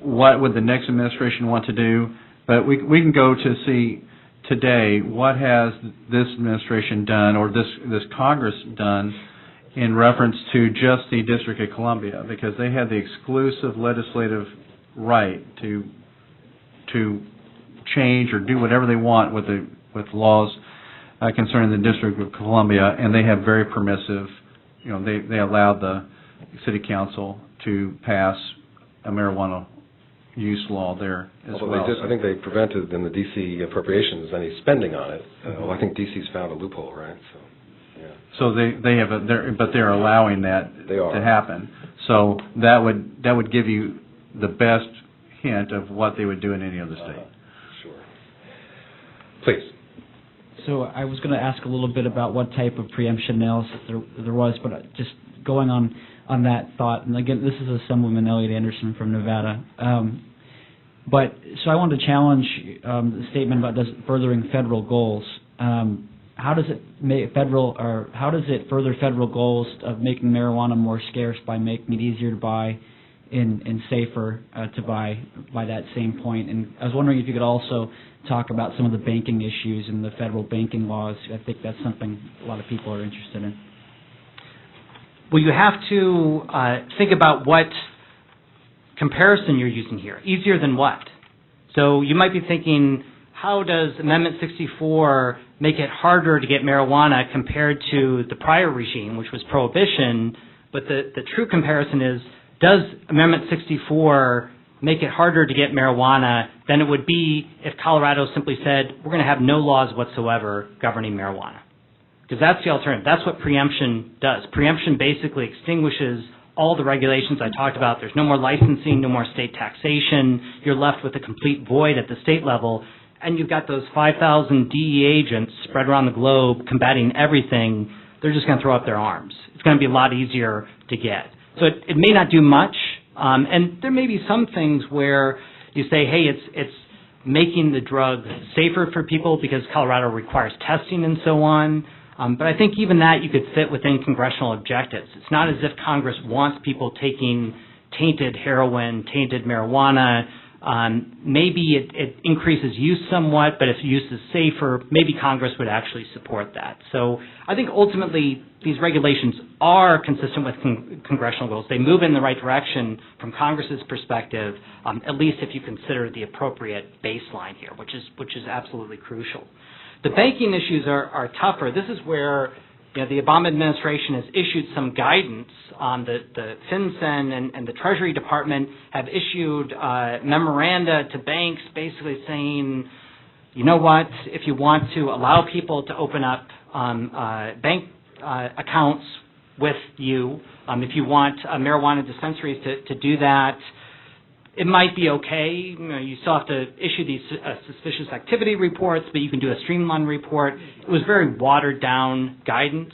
what would the next administration want to do? But we can go to see today what has this administration done or this Congress done in reference to just the District of Columbia, because they had the exclusive legislative right to change or do whatever they want with laws concerning the District of Columbia, and they have very permissive. They allowed the City Council to pass a marijuana use law there as well. I think they prevented in the D.C. appropriations any spending on it. Well, I think D.C.'s found a loophole, right? So they have but they're allowing that to happen. So that would give you the best hint of what they would do in any other state. Sure. Please. So I was going to ask a little bit about what type of preemption analysis there was, but just going on that thought, and again, this is Assemblyman Elliot Anderson from Nevada. But so I wanted to challenge the statement about furthering federal goals. How does it further federal goals of making marijuana more scarce by making it easier to buy and safer to buy by that same point? And I was wondering if you could also talk about some of the banking issues and the federal banking laws. I think that's something a lot of people are interested in. Well, you have to think about what comparison you're using here. Easier than what? So you might be thinking, how does Amendment 64 make it harder to get marijuana compared to the prior regime, which was prohibition? But the true comparison is, does Amendment 64 make it harder to get marijuana than it would be if Colorado simply said, we're going to have no laws whatsoever governing marijuana? because that's the alternative. That's what preemption does. Preemption basically extinguishes all the regulations I talked about. There's no more licensing, no more state taxation. You're left with a complete void at the state level, and you've got those 5,000 DEA agents spread around the globe combating everything. They're just going to throw up their arms. It's going to be a lot easier to get. So it may not do much, and there may be some things where you say, hey, it's making the drug safer for people because Colorado requires testing and so on. But I think even that you could fit within congressional objectives. It's not as if Congress wants people taking tainted heroin, tainted marijuana. Maybe it increases use somewhat, but if use is safer, maybe Congress would actually support that. So I think ultimately these regulations are consistent with congressional goals. They move in the right direction from Congress's perspective, at least if you consider the appropriate baseline here, which is absolutely crucial. The banking issues are tougher. This is where the Obama administration has issued some guidance. The FinCEN and the Treasury Department have issued memoranda to banks basically saying, you know what, if you want to allow people to open up bank accounts with you, if you want marijuana dispensaries to do that, it might be okay. You still have to issue these suspicious activity reports, but you can do a streamlined report. It was very watered down guidance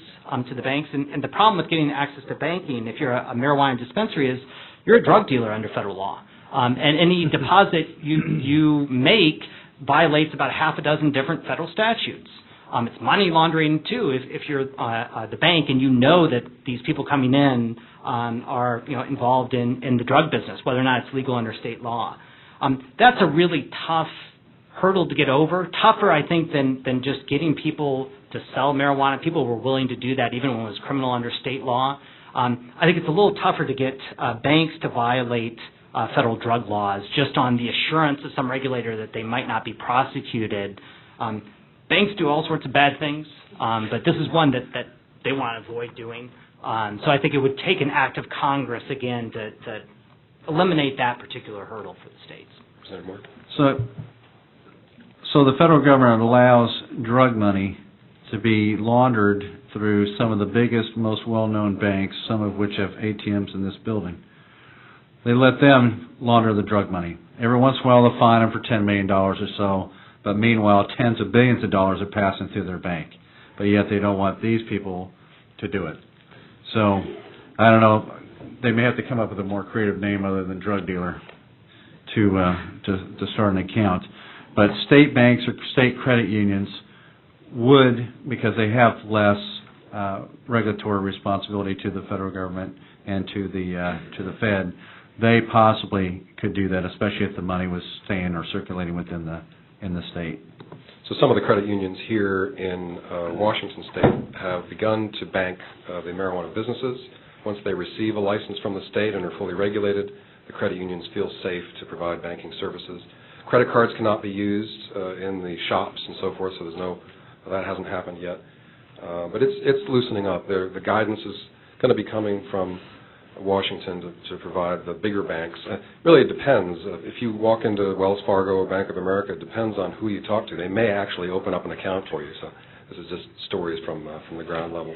to the banks. And the problem with getting access to banking, if you're a marijuana dispensary, is you're a drug dealer under federal law. And any deposit you make violates about half a dozen different federal statutes. It's money laundering, too, if you're the bank and you know that these people coming in are involved in the drug business, whether or not it's legal under state law. That's a really tough hurdle to get over, tougher, I think, than just getting people to sell marijuana. People were willing to do that even when it was criminal under state law. I think it's a little tougher to get banks to violate federal drug laws just on the assurance of some regulator that they might not be prosecuted. Banks do all sorts of bad things, but this is one that they want to avoid doing. So I think it would take an act of Congress, again, to eliminate that particular hurdle for the states. Senator Moore? So the federal government allows drug money to be laundered through some of the biggest, most well-known banks, some of which have ATMs in this building. They let them launder the drug money. Every once in a while they'll fine them for $10 million or so, but meanwhile tens of billions of dollars are passing through their bank. But yet they don't want these people to do it. So, I don't know, they may have to come up with a more creative name other than drug dealer to start an account. But state banks or state credit unions would, because they have less regulatory responsibility to the federal government and to the Fed, they possibly could do that, especially if the money was staying or circulating within the state. So some of the credit unions here in Washington State have begun to bank the marijuana businesses. Once they receive a license from the state and are fully regulated, the credit unions feel safe to provide banking services. Credit cards cannot be used in the shops and so forth, so that hasn't happened yet. But it's loosening up. The guidance is going to be coming from Washington to provide the bigger banks. Really, it depends. If you walk into Wells Fargo or Bank of America, it depends on who you talk to. They may actually open up an account for you. So this is just stories from the ground level.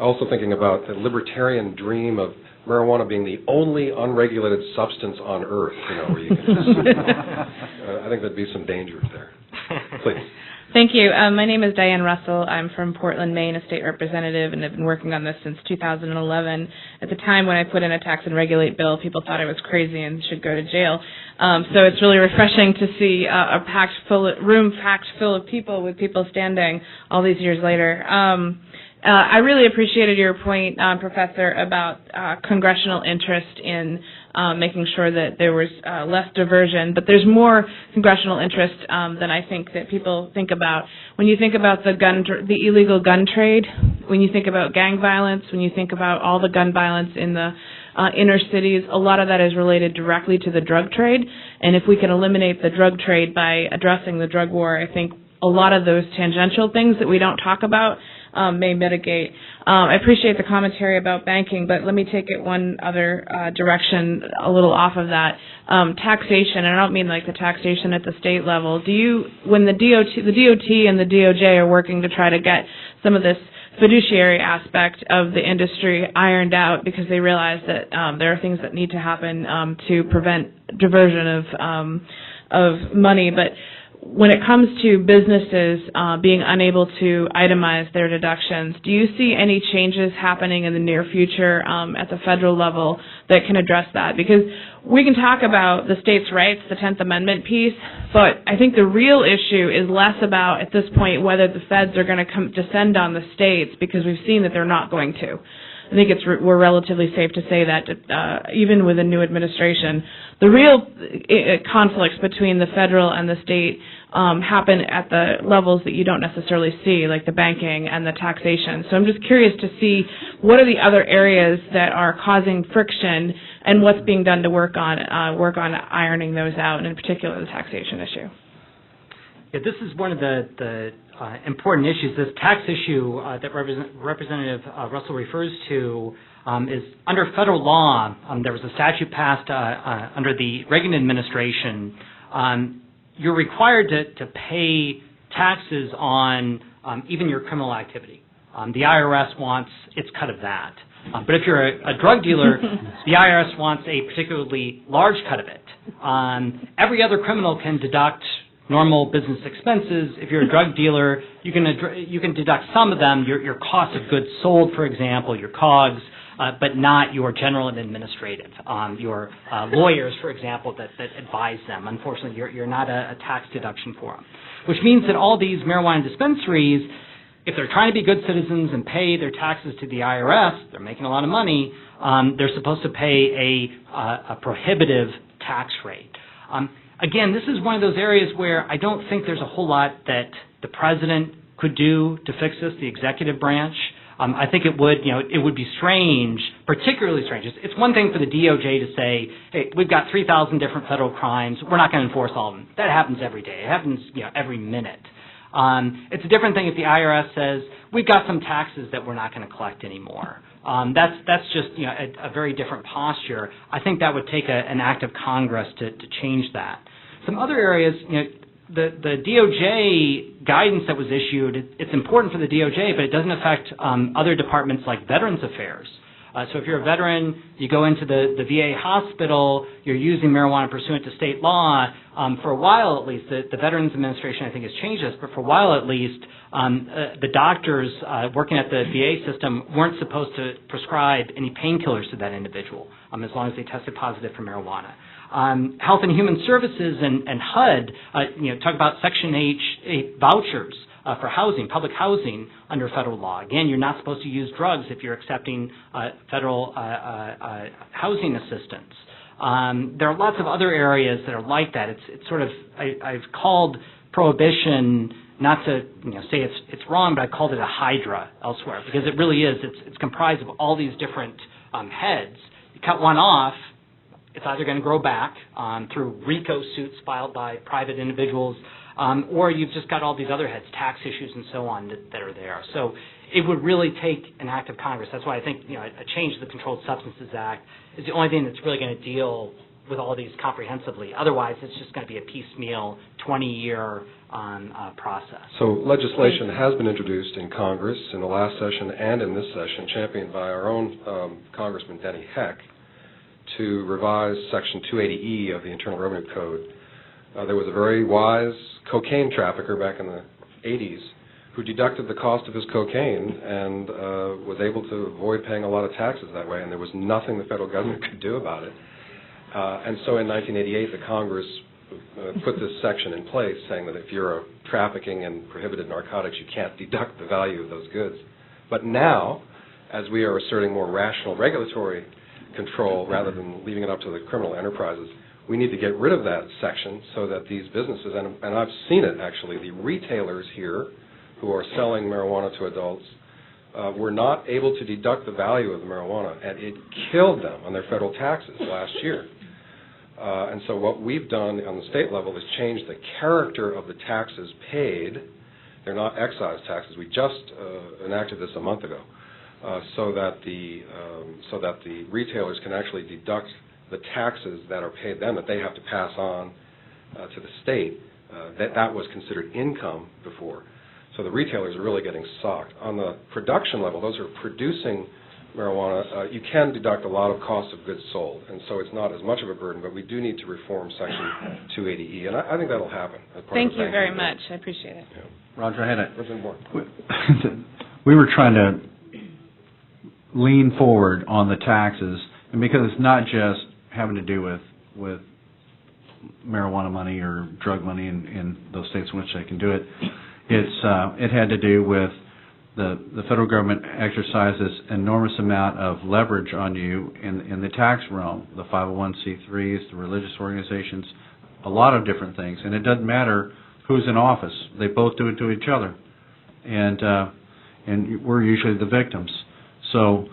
Also thinking about the libertarian dream of marijuana being the only unregulated substance on earth, where you can just, I think there'd be some dangers there. Please. Thank you. My name is Diane Russell. I'm from Portland, Maine, a state representative, and have been working on this since 2011. At the time when I put in a tax and regulate bill, people thought I was crazy and should go to jail. So it's really refreshing to see a room packed full of people with people standing all these years later. I really appreciated your point, Professor, about congressional interest in making sure that there was less diversion. But there's more congressional interest than I think that people think about. When you think about the illegal gun trade, when you think about gang violence, when you think about all the gun violence in the inner cities, a lot of that is related directly to the drug trade. And if we can eliminate the drug trade by addressing the drug war, I think a lot of those tangential things that we don't talk about may mitigate. I appreciate the commentary about banking, but let me take it one other direction, a little off of that. Taxation, and I don't mean like the taxation at the state level. When the DOT and the DOJ are working to try to get some of this fiduciary aspect of the industry ironed out, because they realize that there are things that need to happen to prevent diversion of money. But when it comes to businesses being unable to itemize their deductions, do you see any changes happening in the near future at the federal level that can address that? Because we can talk about the states' rights, the 10th Amendment piece, but I think the real issue is less about, at this point, whether the feds are going to descend on the states, because we've seen that they're not going to. I think we're relatively safe to say that even with a new administration, the real conflicts between the federal and the state happen at the levels that you don't necessarily see, like the banking and the taxation. So I'm just curious to see what are the other areas that are causing friction, and what's being done to work on ironing those out, and in particular the taxation issue. Yeah, this is one of the important issues. This tax issue that Representative Russell refers to is under federal law. There was a statute passed under the Reagan administration. You're required to pay taxes on even your criminal activity. The IRS wants its cut of that. But if you're a drug dealer, the IRS wants a particularly large cut of it. Every other criminal can deduct normal business expenses. If you're a drug dealer, you can deduct some of them, your cost of goods sold, for example, your COGS, but not your general and administrative, your lawyers, for example, that advise them. Unfortunately, you're not a tax deduction for them, which means that all these marijuana dispensaries, if they're trying to be good citizens and pay their taxes to the IRS, they're making a lot of money, they're supposed to pay a prohibitive tax rate. Again, this is one of those areas where I don't think there's a whole lot that the president could do to fix this, the executive branch. I think it would be strange, particularly strange. It's one thing for the DOJ to say, hey, we've got 3,000 different federal crimes, we're not going to enforce all of them. That happens every day. It happens every minute. It's a different thing if the IRS says, we've got some taxes that we're not going to collect anymore. That's just a very different posture. I think that would take an act of Congress to change that. Some other areas, the DOJ guidance that was issued, it's important for the DOJ, but it doesn't affect other departments like Veterans Affairs. So if you're a veteran, you go into the VA hospital, you're using marijuana pursuant to state law, for a while at least, the Veterans Administration I think has changed this, but for a while at least, the doctors working at the VA system weren't supposed to prescribe any painkillers to that individual as long as they tested positive for marijuana. Health and Human Services and HUD, talk about Section 8 vouchers for housing, public housing under federal law. Again, you're not supposed to use drugs if you're accepting federal housing assistance. There are lots of other areas that are like that. It's sort of, I've called prohibition, not to say it's wrong, but I called it a hydra elsewhere, because it really is. It's comprised of all these different heads. You cut one off, it's either going to grow back through RICO suits filed by private individuals, or you've just got all these other heads, tax issues and so on that are there. So it would really take an act of Congress. That's why I think a change to the Controlled Substances Act is the only thing that's really going to deal with all these comprehensively. Otherwise, it's just going to be a piecemeal 20-year process. So legislation has been introduced in Congress in the last session and in this session, championed by our own Congressman Denny Heck, to revise Section 280E of the Internal Revenue Code. There was a very wise cocaine trafficker back in the 80s who deducted the cost of his cocaine and was able to avoid paying a lot of taxes that way, and there was nothing the federal government could do about it. And so in 1988, the Congress put this section in place saying that if you're trafficking in prohibited narcotics, you can't deduct the value of those goods. But now, as we are asserting more rational regulatory control rather than leaving it up to the criminal enterprises, we need to get rid of that section so that these businesses, and I've seen it actually, the retailers here who are selling marijuana to adults were not able to deduct the value of the marijuana, and it killed them on their federal taxes last year. And so what we've done on the state level is change the character of the taxes paid. They're not excise taxes. We just enacted this a month ago, so that the retailers can actually deduct the taxes that are paid them that they have to pass on to the state. That was considered income before. So the retailers are really getting socked. On the production level, those who are producing marijuana, you can deduct a lot of cost of goods sold, and so it's not as much of a burden, but we do need to reform Section 280E, and I think that'll happen. As part Thank of you the very banking bill. much. I appreciate it. Yeah. Roger, I had a President Moore. we were trying to lean forward on the taxes, and because it's not just having to do with marijuana money or drug money in those states in which they can do it, it had to do with the federal government exercises enormous amount of leverage on you in the tax realm, the 501c3s, the religious organizations, a lot of different things, and it doesn't matter who's in office; they both do it to each other, and we're usually the victims. So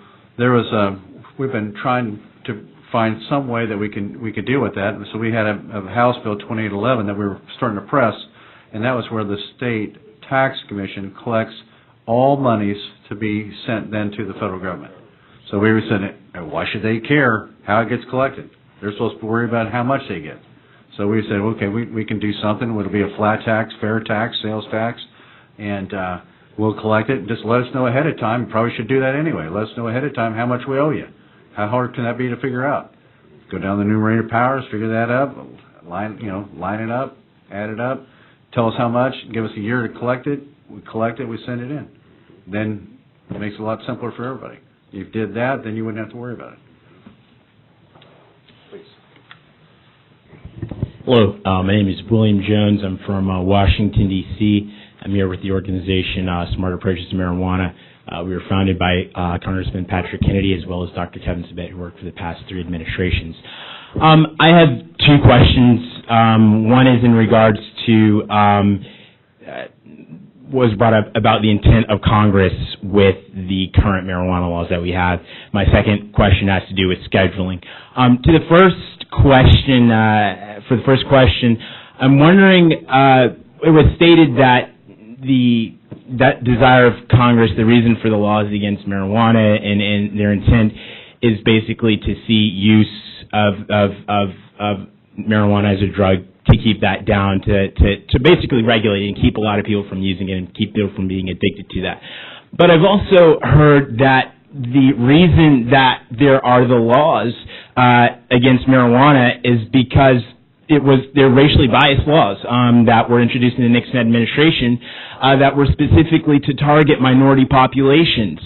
we've been trying to find some way that we could deal with that. So we had a House Bill 2811 that we were starting to press, and that was where the state tax commission collects all monies to be sent then to the federal government. So we were saying, why should they care how it gets collected? They're supposed to worry about how much they get. So we said, okay, we can do something. It'll be a flat tax, fair tax, sales tax, and we'll collect it. Just let us know ahead of time. You probably should do that anyway. Let us know ahead of time how much we owe you. How hard can that be to figure out? Go down the numerator powers, figure that up, line it up, add it up, tell us how much, give us a year to collect it. We collect it, we send it in. Then it makes it a lot simpler for everybody. If you did that, then you wouldn't have to worry about it. Please. Hello, my name is William Jones. I'm from Washington, D.C. I'm here with the organization Smart Approaches to Marijuana. We were founded by Congressman Patrick Kennedy as well as Dr. Kevin Sabet, who worked for the past 3 administrations. I have 2 questions. One is in regards to was brought up about the intent of Congress with the current marijuana laws that we have. My second question has to do with scheduling. To the first question, for the first question, I'm wondering, it was stated that that desire of Congress, the reason for the laws against marijuana and their intent is basically to see use of marijuana as a drug, to keep that down, to basically regulate it and keep a lot of people from using it and keep people from being addicted to that. But I've also heard that the reason that there are the laws against marijuana is because they're racially biased laws that were introduced in the Nixon administration that were specifically to target minority populations.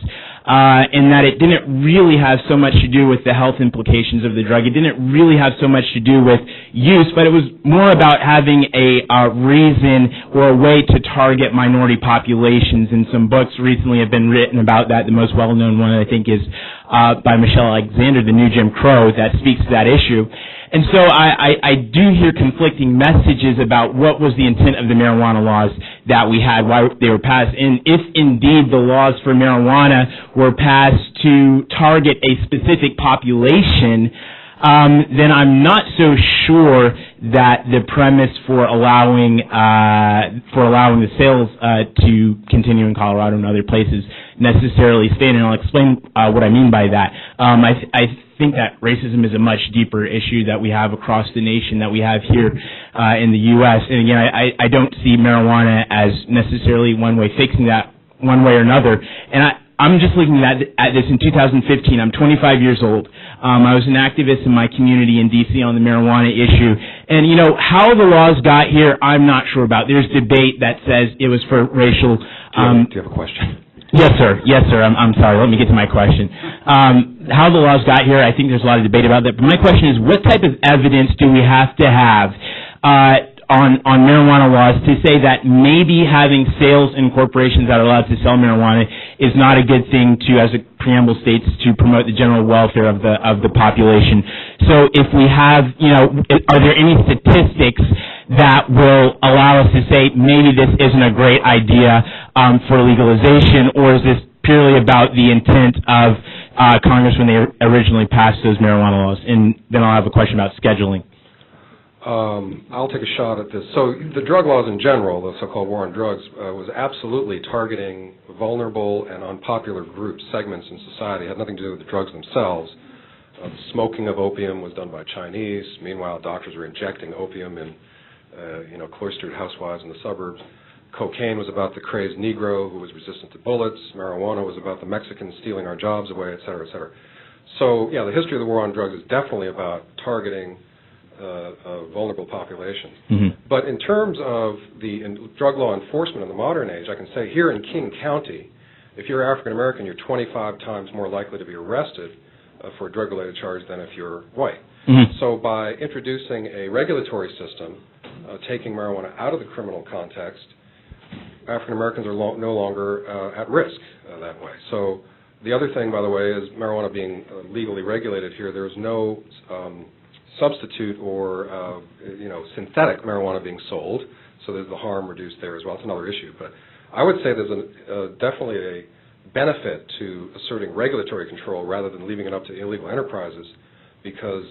And that it didn't really have so much to do with the health implications of the drug. It didn't really have so much to do with use, but it was more about having a reason or a way to target minority populations. And some books recently have been written about that. The most well-known one, I think, is by Michelle Alexander, The New Jim Crow, that speaks to that issue. And so I do hear conflicting messages about what was the intent of the marijuana laws that we had, why they were passed, and if indeed the laws for marijuana were passed to target a specific population, then I'm not so sure that the premise for allowing the sales to continue in Colorado and other places necessarily stayed, and I'll explain what I mean by that. I think that racism is a much deeper issue that we have across the nation, that we have here in the U.S. And again, I don't see marijuana as necessarily one way fixing that one way or another. And I'm just looking at this in 2015. I'm 25 years old. I was an activist in my community in D.C. on the marijuana issue. And, how the laws got here, I'm not sure about. There's debate that says it was for racial... Do you have a question? Yes, sir. Yes, sir. I'm sorry. Let me get to my question. How the laws got here, I think there's a lot of debate about that. But my question is, what type of evidence do we have to have on marijuana laws to say that maybe having sales in corporations that are allowed to sell marijuana is not a good thing to, as a preamble states, to promote the general welfare of the population? So if we have, are there any statistics that will allow us to say maybe this isn't a great idea for legalization, or is this purely about the intent of Congress when they originally passed those marijuana laws? And then I'll have a question about scheduling. I'll take a shot at this. So the drug laws in general, the so-called war on drugs, was absolutely targeting vulnerable and unpopular groups, segments in society. It had nothing to do with the drugs themselves. Smoking of opium was done by Chinese. Meanwhile, doctors were injecting opium in cloistered housewives in the suburbs. Cocaine was about the crazed Negro who was resistant to bullets. Marijuana was about the Mexicans stealing our jobs away, et cetera, et cetera. So, yeah, the history of the war on drugs is definitely about targeting vulnerable populations. But in terms of the drug law enforcement in the modern age, I can say here in King County, if you're African American, you're 25 times more likely to be arrested for a drug-related charge than if you're white. So by introducing a regulatory system, taking marijuana out of the criminal context, African Americans are no longer at risk that way. So the other thing, by the way, is marijuana being legally regulated here. There is no substitute or synthetic marijuana being sold, so there's the harm reduced there as well. It's another issue, but I would say there's definitely a benefit to asserting regulatory control rather than leaving it up to illegal enterprises, because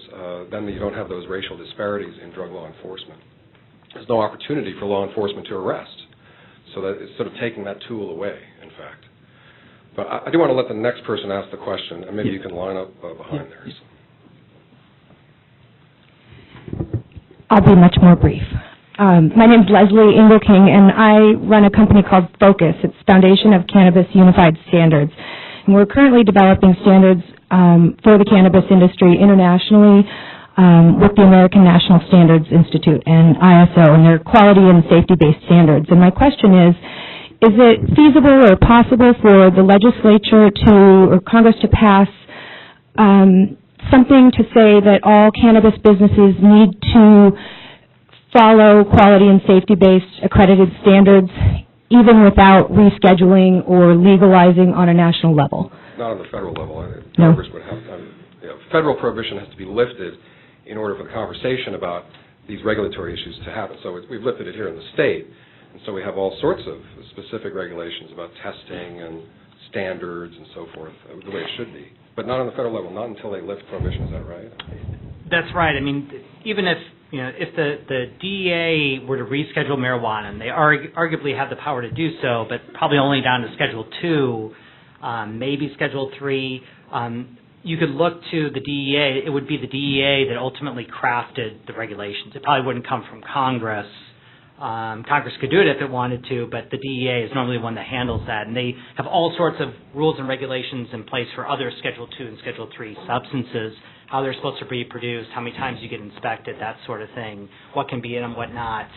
then you don't have those racial disparities in drug law enforcement. There's no opportunity for law enforcement to arrest, so that it's sort of taking that tool away, in fact. But I do want to let the next person ask the question, and maybe you can line up behind there. I'll be much more brief. My name is Leslie Engelking, and I run a company called Focus. It's Foundation of Cannabis Unified Standards. And we're currently developing standards for the cannabis industry internationally with the American National Standards Institute and ISO, and they're quality and safety-based standards. And my question is it feasible or possible for the legislature or Congress to pass something to say that all cannabis businesses need to follow quality and safety-based accredited standards, even without rescheduling or legalizing on a national level? Not on the federal level. No. Congress would have federal prohibition has to be lifted in order for the conversation about these regulatory issues to happen. So we've lifted it here in the state, and so we have all sorts of specific regulations about testing and standards and so forth, the way it should be. But not on the federal level, not until they lift prohibition. Is that right? That's right. I mean, even if the DEA were to reschedule marijuana, and they arguably have the power to do so, but probably only down to Schedule 2, maybe Schedule 3, you could look to the DEA. It would be the DEA that ultimately crafted the regulations. It probably wouldn't come from Congress. Congress could do it if it wanted to, but the DEA is normally the one that handles that, and they have all sorts of rules and regulations in place for other Schedule 2 and Schedule 3 substances, how they're supposed to be produced, how many times you get inspected, that sort of thing, what can be in them, what not.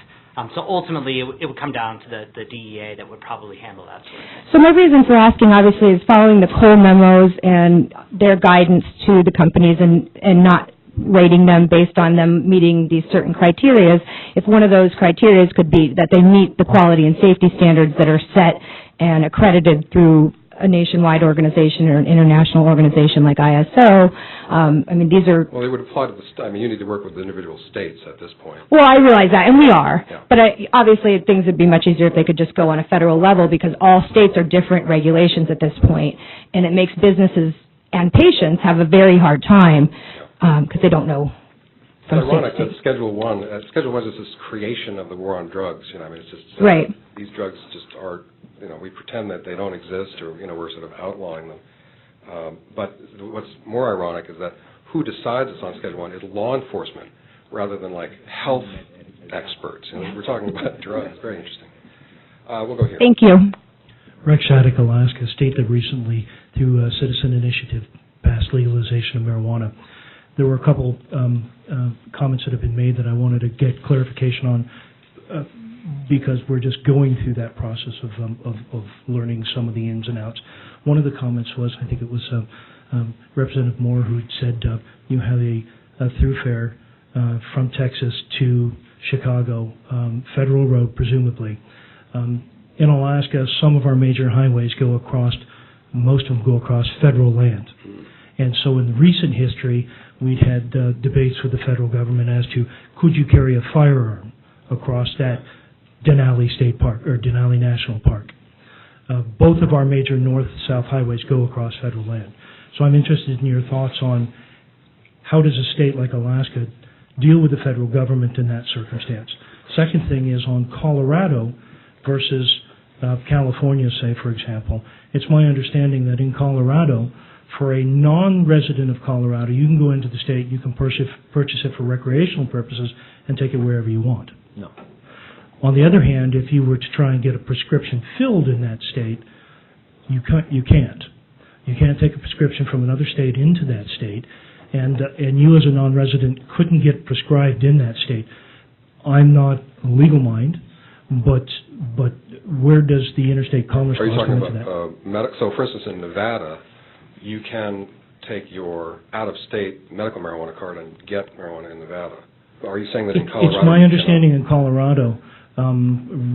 So ultimately, it would come down to the DEA that would probably handle that sort of thing. So my reason for asking, obviously, is following the Cole memos and their guidance to the companies and not rating them based on them meeting these certain criteria. If one of those criteria could be that they meet the quality and safety standards that are set and accredited through a nationwide organization or an international organization like ISO, I mean, these are... Well, they would apply to the you need to work with the individual states at this point. Well, I realize that, and we are. Yeah. But obviously, things would be much easier if they could just go on a federal level, because all states are different regulations at this point, and it makes businesses and patients have a very hard time because they don't know. It's ironic that Schedule 1 is this creation of the war on drugs. I mean, it's just... Right. These drugs just are, we pretend that they don't exist, or, we're sort of outlawing them. But what's more ironic is that who decides it's on Schedule 1 is law enforcement rather than, like, health experts. We're talking about drugs. It's very interesting. We'll go here. Thank you. Rex Shattuck, Alaska, a state that recently, through a citizen initiative, passed legalization of marijuana. There were a couple comments that have been made that I wanted to get clarification on because we're just going through that process of learning some of the ins and outs. One of the comments was, I think it was Representative Moore who said you have a thoroughfare from Texas to Chicago, federal road presumably. In Alaska, some of our major highways go across, most of them go across federal land. And so in recent history, we'd had debates with the federal government as to could you carry a firearm across that Denali State Park or Denali National Park. Both of our major north-south highways go across federal land. So I'm interested in your thoughts on how does a state like Alaska deal with the federal government in that circumstance. Second thing is on Colorado versus California, say, for example. It's my understanding that in Colorado, for a non-resident of Colorado, you can go into the state, you can purchase it for recreational purposes and take it wherever you want. No. On the other hand, if you were to try and get a prescription filled in that state, you can't. You can't take a prescription from another state into that state, and you as a non-resident couldn't get prescribed in that state. I'm not a legal mind, but where does the interstate commerce Are you clause talking come into about, so for instance, in Nevada, you can take your out-of-state medical marijuana card and get marijuana in Nevada. Are you saying that in Colorado? It's my understanding in Colorado,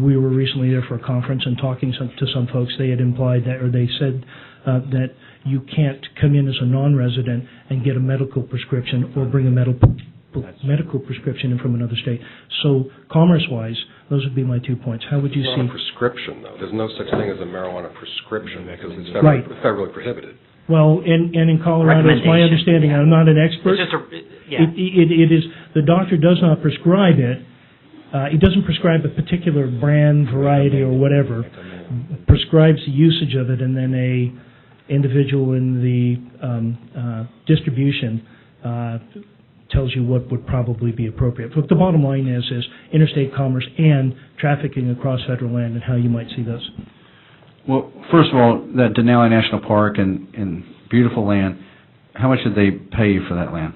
we were recently there for a conference and talking to some folks, they had implied that, or they said that you can't come in as a non-resident and get a medical prescription or bring a medical prescription in from another state. So commerce-wise, those would be my 2 points. How would you see? Marijuana prescription, though. There's no such thing as a marijuana prescription because it's Right. federally prohibited. Well, and in Colorado, it's my understanding, I'm not an expert. It's just yeah. It is, the doctor does not prescribe it. He doesn't prescribe a particular brand, variety, or whatever. Prescribes the usage of it, and then a individual in the distribution tells you what would probably be appropriate. But the bottom line is interstate commerce and trafficking across federal land and how you might see those. Well, first of all, that Denali National Park and beautiful land, how much did they pay you for that land?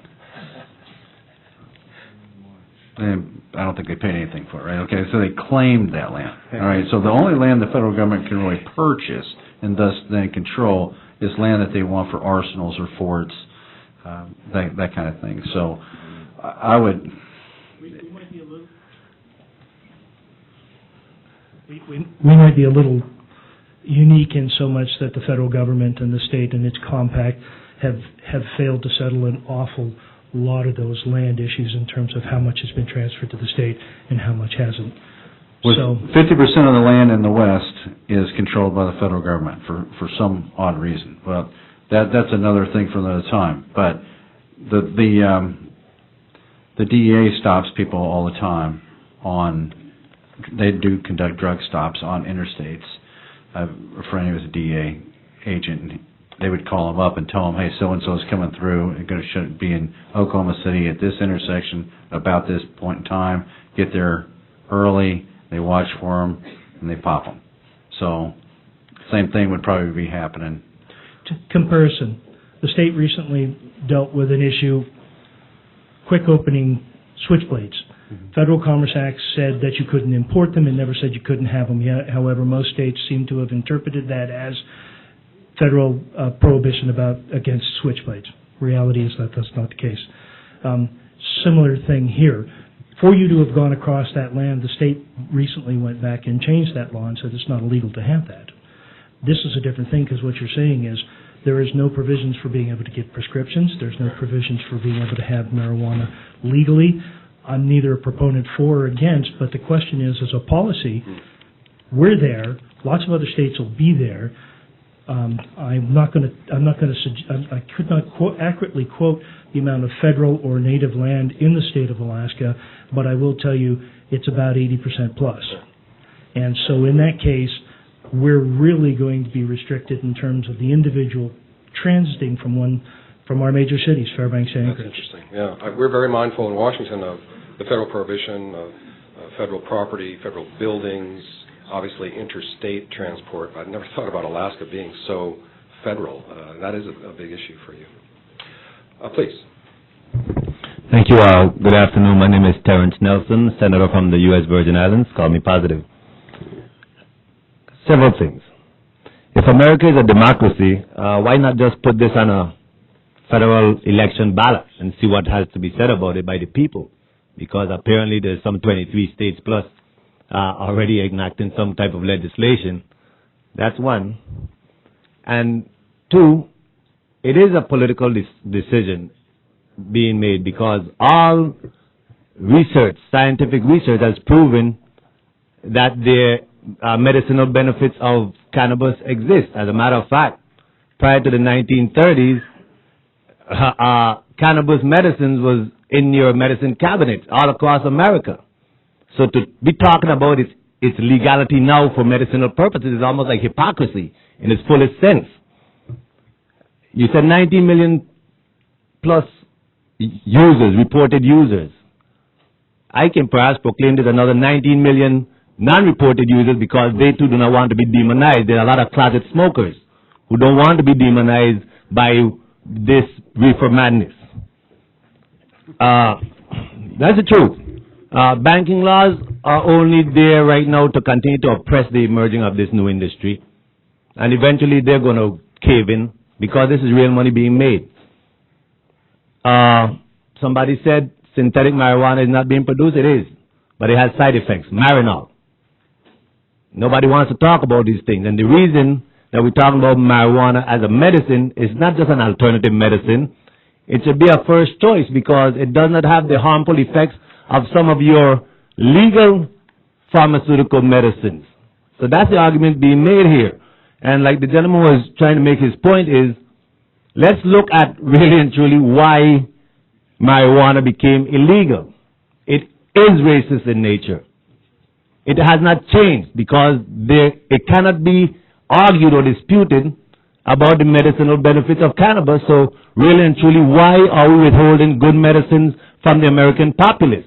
I don't think they paid anything for it, right? Okay, so they claimed that land. All right, so the only land the federal government can really purchase and thus then control is land that they want for arsenals or forts, that kind of thing. So I would... We might be a little... We might be a little unique in so much that the federal government and the state and its compact have failed to settle an awful lot of those land issues in terms of how much has been transferred to the state and how much hasn't. So 50% of the land in the West is controlled by the federal government for some odd reason. Well, that's another thing for another time. But the DEA stops people all the time they do conduct drug stops on interstates. A friend who was a DEA agent, and they would call him up and tell him, hey, so-and-so is coming through, and should be in Oklahoma City at this intersection about this point in time. Get there early, they watch for them, and they pop them. So same thing would probably be happening. Comparison. The state recently dealt with an issue, quick opening switchblades. Federal Commerce Act said that you couldn't import them and never said you couldn't have them. However, most states seem to have interpreted that as federal prohibition against switchblades. Reality is that that's not the case. Similar thing here. For you to have gone across that land, the state recently went back and changed that law and said it's not illegal to have that. This is a different thing because what you're saying is there is no provisions for being able to get prescriptions. There's no provisions for being able to have marijuana legally. I'm neither a proponent for or against, but the question is, as a policy, we're there. Lots of other states will be there. I could not accurately quote the amount of federal or native land in the state of Alaska, but I will tell you it's about 80% plus. And so in that case, we're really going to be restricted in terms of the individual transiting from our major cities, Fairbanks and Anchorage. That's interesting. Yeah, we're very mindful in Washington of the federal prohibition of federal property, federal buildings, obviously interstate transport. I've never thought about Alaska being so federal. That is a big issue for you. Please. Thank you. Good afternoon. My name is Terrence Nelson, Senator from the U.S. Virgin Islands. Call me positive. Several things. If America is a democracy, why not just put this on a federal election ballot and see what has to be said about it by the people? Because apparently there's some 23 states plus already enacting some type of legislation. That's one. And two, it is a political decision being made because all research, scientific research, has proven that the medicinal benefits of cannabis exist. As a matter of fact, prior to the 1930s, cannabis medicines was in your medicine cabinets all across America. So to be talking about its legality now for medicinal purposes is almost like hypocrisy in its fullest sense. You said 19 million plus users, reported users. I can perhaps proclaim there's another 19 million non-reported users because they too do not want to be demonized. There are a lot of closet smokers who don't want to be demonized by this reefer madness. That's the truth. Banking laws are only there right now to continue to oppress the emerging of this new industry. And eventually they're going to cave in because this is real money being made. Somebody said synthetic marijuana is not being produced. It is. But it has side effects. Marinol. Nobody wants to talk about these things. And the reason that we're talking about marijuana as a medicine is not just an alternative medicine. It should be a first choice because it does not have the harmful effects of some of your legal pharmaceutical medicines. So that's the argument being made here. And like the gentleman was trying to make his point is, let's look at really and truly why marijuana became illegal. It is racist in nature. It has not changed because it cannot be argued or disputed about the medicinal benefits of cannabis. So really and truly, why are we withholding good medicines from the American populace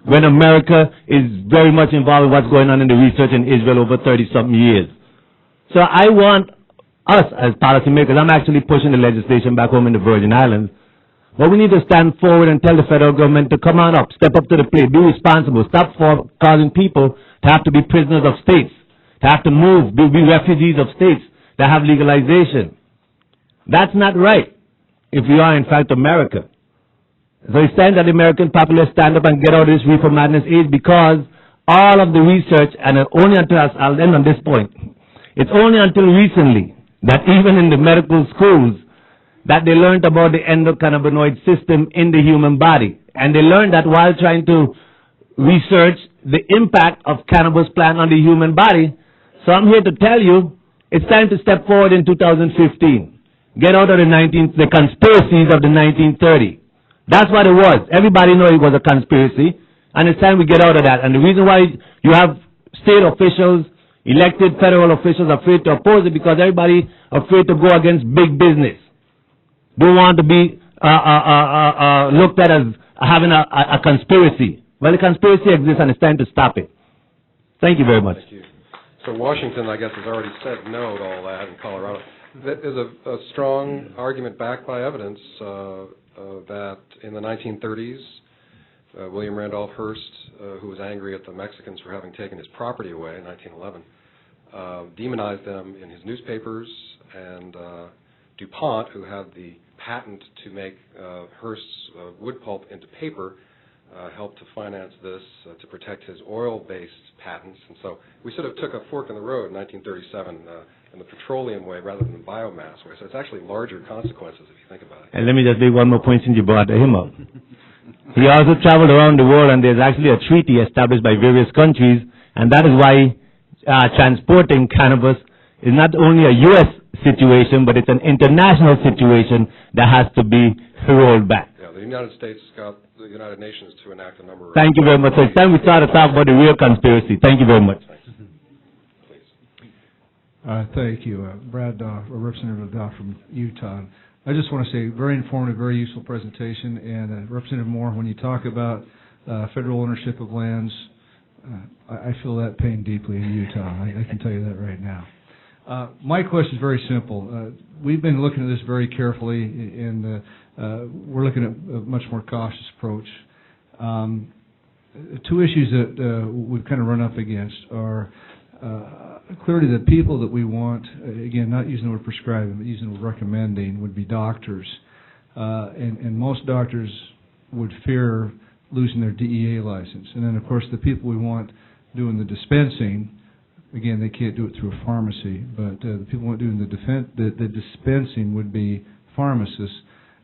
when America is very much involved in what's going on in the research in Israel over 30-something years? So I want us as policymakers, I'm actually pushing the legislation back home in the Virgin Islands, but we need to stand forward and tell the federal government to come on up, step up to the plate, be responsible, stop causing people to have to be prisoners of states, to have to move, be refugees of states that have legalization. That's not right if we are in fact America. So it's time that the American populace stand up and get out of this reefer madness age because all of the research, and only until, I'll end on this point, it's only until recently that even in the medical schools that they learned about the endocannabinoid system in the human body. And they learned that while trying to research the impact of cannabis plant on the human body. So I'm here to tell you, it's time to step forward in 2015. Get out of the conspiracies of the 1930. That's what it was. Everybody knew it was a conspiracy, and it's time we get out of that. And the reason why you have state officials, elected federal officials afraid to oppose it because everybody afraid to go against big business. Don't want to be looked at as having a conspiracy. Well, the conspiracy exists, and it's time to stop it. Thank you very much. Thank you. So Washington, I guess, has already said no to all that in Colorado. That is a strong argument backed by evidence that in the 1930s, William Randolph Hearst, who was angry at the Mexicans for having taken his property away in 1911, demonized them in his newspapers, and DuPont, who had the patent to make Hearst's wood pulp into paper, helped to finance this to protect his oil-based patents. And so we sort of took a fork in the road in 1937 in the petroleum way rather than the biomass way. So it's actually larger consequences if you think about it. And let me just make one more point since you brought him up. He also traveled around the world, and there's actually a treaty established by various countries, and that is why transporting cannabis is not only a U.S. situation, but it's an international situation that has to be rolled back. Yeah, the United States got the United Nations to enact a number of... Thank you very much. So it's time we start to talk about the real conspiracy. Thank you very much. Thank you. Brad Daw, Representative Daw from Utah. I just want to say very informative, very useful presentation. And Representative Moore, when you talk about federal ownership of lands, I feel that pain deeply in Utah. I can tell you that right now. My question is very simple. We've been looking at this very carefully, and we're looking at a much more cautious approach. Two issues that we've kind of run up against are clearly the people that we want, again, not using the word prescribing, but using the word recommending, would be doctors. And most doctors would fear losing their DEA license. And then, of course, the people we want doing the dispensing, again, they can't do it through a pharmacy, but the people who want doing the dispensing would be pharmacists,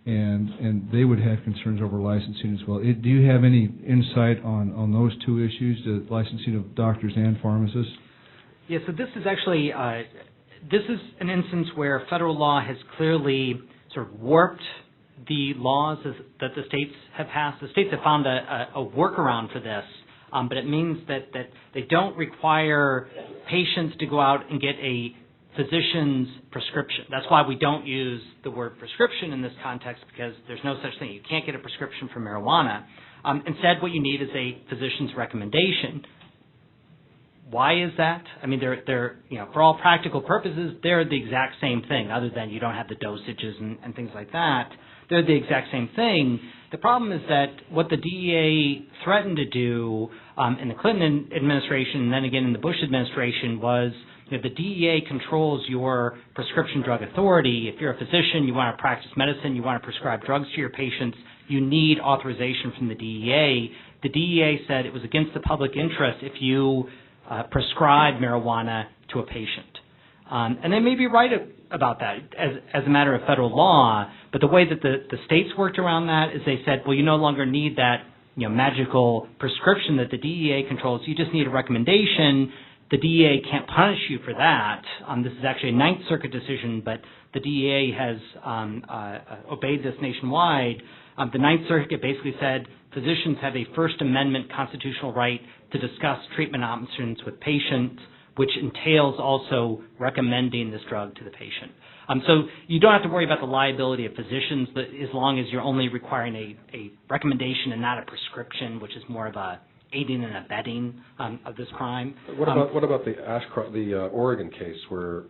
and they would have concerns over licensing as well. Do you have any insight on those two issues, the licensing of doctors and pharmacists? Yeah, so this is actually, this is an instance where federal law has clearly sort of warped the laws that the states have passed. The states have found a workaround for this, but it means that they don't require patients to go out and get a physician's prescription. That's why we don't use the word prescription in this context, because there's no such thing. You can't get a prescription for marijuana. Instead, what you need is a physician's recommendation. why is that? I mean, they're for all practical purposes, they're the exact same thing, other than you don't have the dosages and things like that. They're the exact same thing. The problem is that what the DEA threatened to do in the Clinton administration and then again in the Bush administration was the DEA controls your prescription drug authority. If you're a physician, you want to practice medicine, you want to prescribe drugs to your patients, you need authorization from the DEA. The DEA said it was against the public interest if you prescribe marijuana to a patient. And they may be right about that as a matter of federal law, but the way that the states worked around that is they said, well, you no longer need that magical prescription that the DEA controls. You just need a recommendation. The DEA can't punish you for that. This is actually a Ninth Circuit decision, but the DEA has obeyed this nationwide. The Ninth Circuit basically said physicians have a First Amendment constitutional right to discuss treatment options with patients, which entails also recommending this drug to the patient. So you don't have to worry about the liability of physicians as long as you're only requiring a recommendation and not a prescription, which is more of a aiding and abetting of this crime. What about the Oregon case where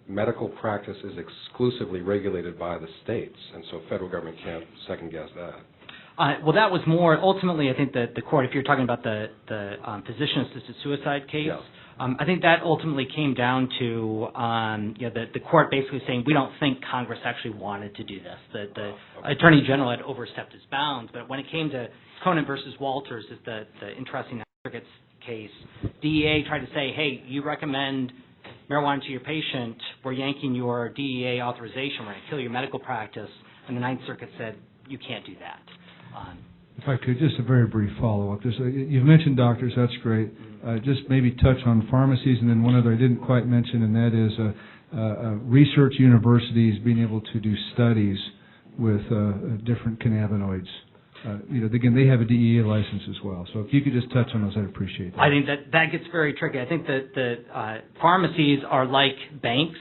medical practice is exclusively regulated by the states, and so federal government can't second guess that? Well, that was more ultimately. I think that the court, if you're talking about the physician-assisted suicide case, yeah. I think that ultimately came down to the court basically saying we don't think Congress actually wanted to do this. The Attorney General had overstepped his bounds, but when it came to Conan versus Walters, is the interesting Circuit's case, DEA tried to say, hey, you recommend marijuana to your patient, we're yanking your DEA authorization, we're going to kill your medical practice, and the Ninth Circuit said you can't do that. If I could, just a very brief follow-up. You've mentioned doctors, that's great. Just maybe touch on pharmacies, and then one other I didn't quite mention, and that is research universities being able to do studies with different cannabinoids. Again, they have a DEA license as well. So if you could just touch on those, I'd appreciate that. I think that gets very tricky. I think that the pharmacies are like banks.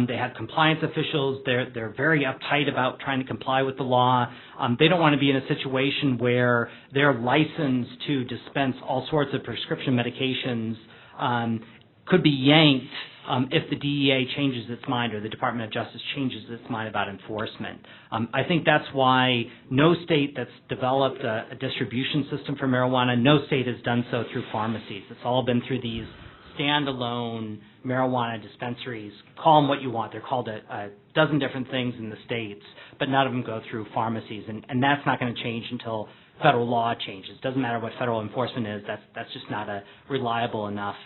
They have compliance officials. They're very uptight about trying to comply with the law. They don't want to be in a situation where they're licensed to dispense all sorts of prescription medications could be yanked if the DEA changes its mind or the Department of Justice changes its mind about enforcement. I think that's why no state that's developed a distribution system for marijuana, no state has done so through pharmacies. It's all been through these standalone marijuana dispensaries. Call them what you want. They're called a dozen different things in the states, but none of them go through pharmacies, and that's not going to change until federal law changes. Doesn't matter what federal enforcement is. That's just not a reliable enough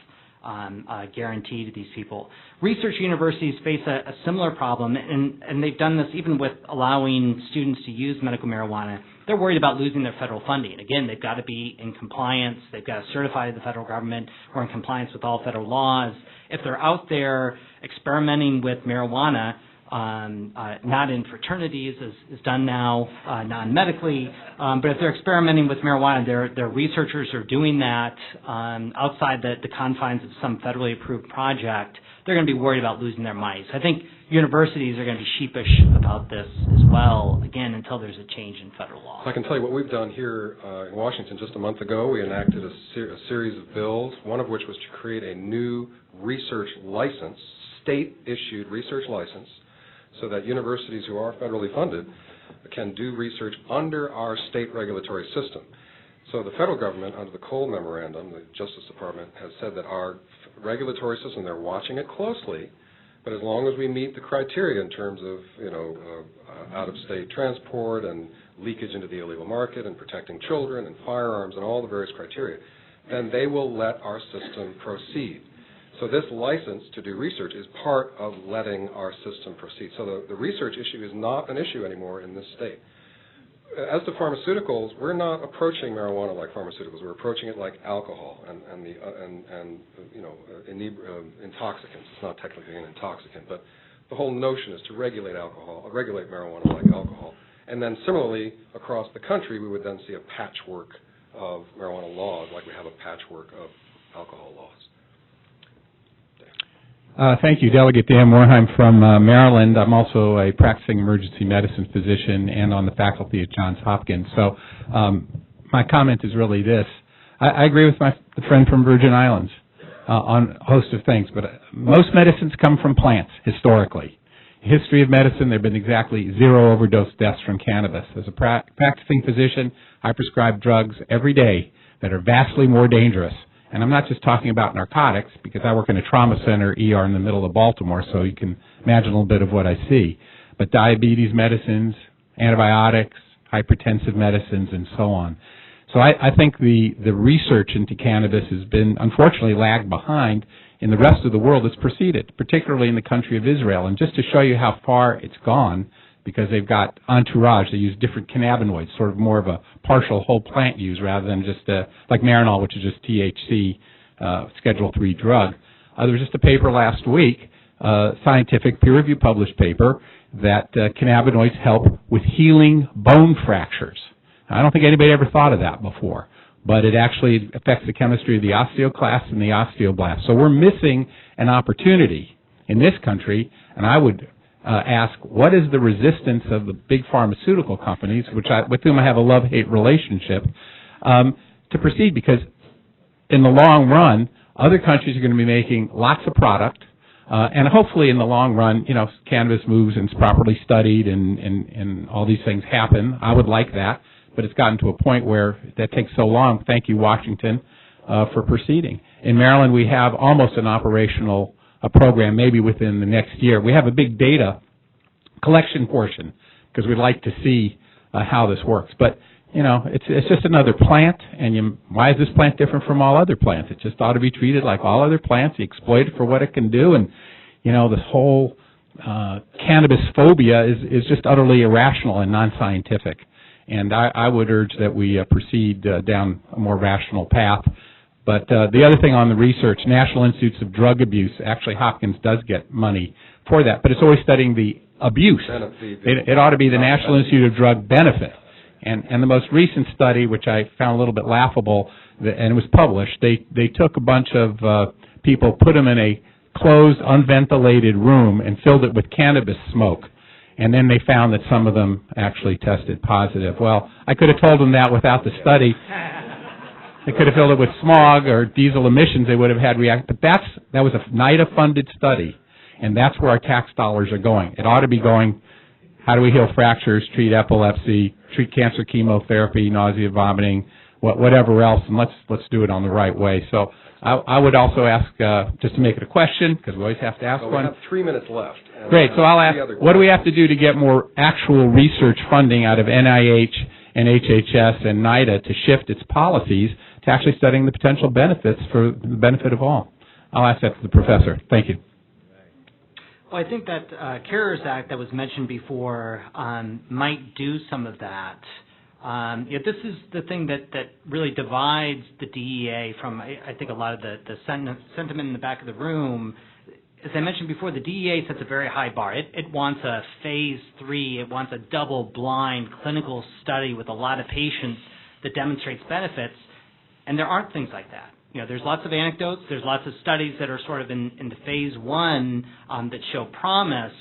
guarantee to these people. Research universities face a similar problem, and they've done this even with allowing students to use medical marijuana. They're worried about losing their federal funding. Again, they've got to be in compliance. They've got to certify to the federal government we're in compliance with all federal laws. If they're out there experimenting with marijuana, not in fraternities as done now, non-medically, but if they're experimenting with marijuana, their researchers are doing that outside the confines of some federally approved project, they're going to be worried about losing their money. So I think universities are going to be sheepish about this as well, again, until there's a change in federal law. So I can tell you what we've done here in Washington just a month ago. We enacted a series of bills, one of which was to create a new research license, state-issued research license, so that universities who are federally funded can do research under our state regulatory system. So the federal government, under the Cole Memorandum, the Justice Department, has said that our regulatory system, they're watching it closely, but as long as we meet the criteria in terms of, out-of-state transport and leakage into the illegal market and protecting children and firearms and all the various criteria, then they will let our system proceed. So this license to do research is part of letting our system proceed. So the research issue is not an issue anymore in this state. As to pharmaceuticals, we're not approaching marijuana like pharmaceuticals. We're approaching it like alcohol and intoxicants. It's not technically an intoxicant, but the whole notion is to regulate marijuana like alcohol. And then similarly, across the country, we would then see a patchwork of marijuana laws like we have a patchwork of alcohol laws. Thank you, Delegate Dan Morheim from Maryland. I'm also a practicing emergency medicine physician and on the faculty at Johns Hopkins. So my comment is really this. I agree with my friend from Virgin Islands. on a host of things, but most medicines come from plants, historically. History of medicine, there have been exactly 0 overdose deaths from cannabis. As a practicing physician, I prescribe drugs every day that are vastly more dangerous. And I'm not just talking about narcotics, because I work in a trauma center, ER, in the middle of Baltimore, so you can imagine a little bit of what I see. But diabetes medicines, antibiotics, hypertensive medicines, and so on. So I think the research into cannabis has been, unfortunately, lagged behind in the rest of the world that's proceeded, particularly in the country of Israel. And just to show you how far it's gone, because they've got entourage, they use different cannabinoids, sort of more of a partial whole plant use rather than just like Marinol, which is just THC, Schedule III drug. There was just a paper last week, scientific peer-reviewed published paper, that cannabinoids help with healing bone fractures. I don't think anybody ever thought of that before, but it actually affects the chemistry of the osteoclast and the osteoblast. So we're missing an opportunity in this country, and I would ask, what is the resistance of the big pharmaceutical companies, with whom I have a love-hate relationship, to proceed? Because in the long run, other countries are going to be making lots of product, and hopefully in the long run, cannabis moves and it's properly studied and all these things happen. I would like that, but it's gotten to a point where that takes so long. Thank you, Washington, for proceeding. In Maryland, we have almost an operational program, maybe within the next year. We have a big data collection portion because we'd like to see how this works. But it's just another plant, and why is this plant different from all other plants? It just ought to be treated like all other plants. You exploit it for what it can do, and this whole cannabis phobia is just utterly irrational and non-scientific. And I would urge that we proceed down a more rational path. But the other thing on the research, National Institutes of Drug Abuse, actually Hopkins does get money for that, but it's always studying the abuse. It ought to be the National Institute of Drug Benefit. And the most recent study, which I found a little bit laughable, and it was published, they took a bunch of people, put them in a closed, unventilated room and filled it with cannabis smoke. And then they found that some of them actually tested positive. Well, I could have told them that without the study. They could have filled it with smog or diesel emissions. They would have had react. But that was a NIDA-funded study, and that's where our tax dollars are going. It ought to be going, how do we heal fractures, treat epilepsy, treat cancer, chemotherapy, nausea, vomiting, whatever else, and let's do it on the right way. So I would also ask, just to make it a question, because we always have to ask one. We have 3 minutes left. Great, so I'll ask, what do we have to do to get more actual research funding out of NIH and HHS and NIDA to shift its policies to actually studying the potential benefits for the benefit of all? I'll ask that to the professor. Thank you. Well, I think that CARES Act that was mentioned before might do some of that. This is the thing that really divides the DEA from, I think, a lot of the sentiment in the back of the room. As I mentioned before, the DEA sets a very high bar. It wants a phase 3. It wants a double-blind clinical study with a lot of patients that demonstrates benefits, and there aren't things like that. There's lots of anecdotes. There's lots of studies that are sort of in the phase 1 that show promise.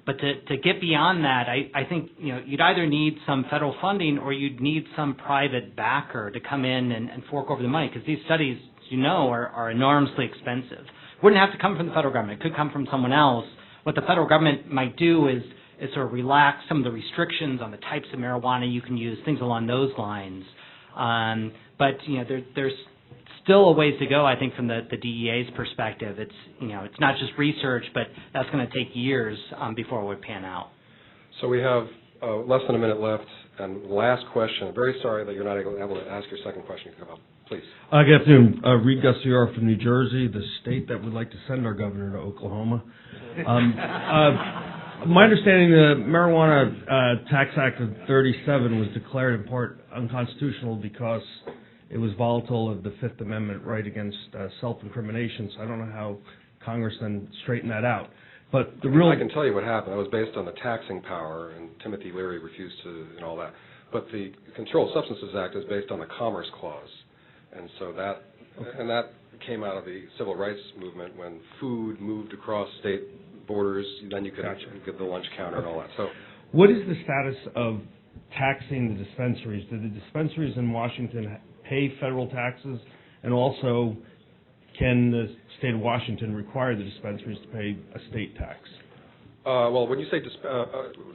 But to get beyond that, I think you'd either need some federal funding or you'd need some private backer to come in and fork over the money, because these studies, are enormously expensive. Wouldn't have to come from the federal government. It could come from someone else. What the federal government might do is sort of relax some of the restrictions on the types of marijuana you can use, things along those lines. But there's still a ways to go, I think, from the DEA's perspective. It's not just research, but that's going to take years before it would pan out. So we have less than a minute left, and last question. I'm very sorry that you're not able to ask your second question. Come up, please. Good afternoon. Reed Gussiar from New Jersey, the state that would like to send our governor to Oklahoma. My understanding, the Marijuana Tax Act of 1937 was declared in part unconstitutional because it was volatile of the Fifth Amendment right against self-incrimination. So I don't know how Congress then straightened that out. But I can tell you what happened. It was based on the taxing power, and Timothy Leary refused to, and all that. But the Controlled Substances Act is based on the Commerce Clause, and so that came out of the civil rights movement when food moved across state borders. Then you could get the lunch counter and all that. So, what is the status of taxing the dispensaries? Do the dispensaries in Washington pay federal taxes? And also, can the state of Washington require the dispensaries to pay a state tax? Well, when you say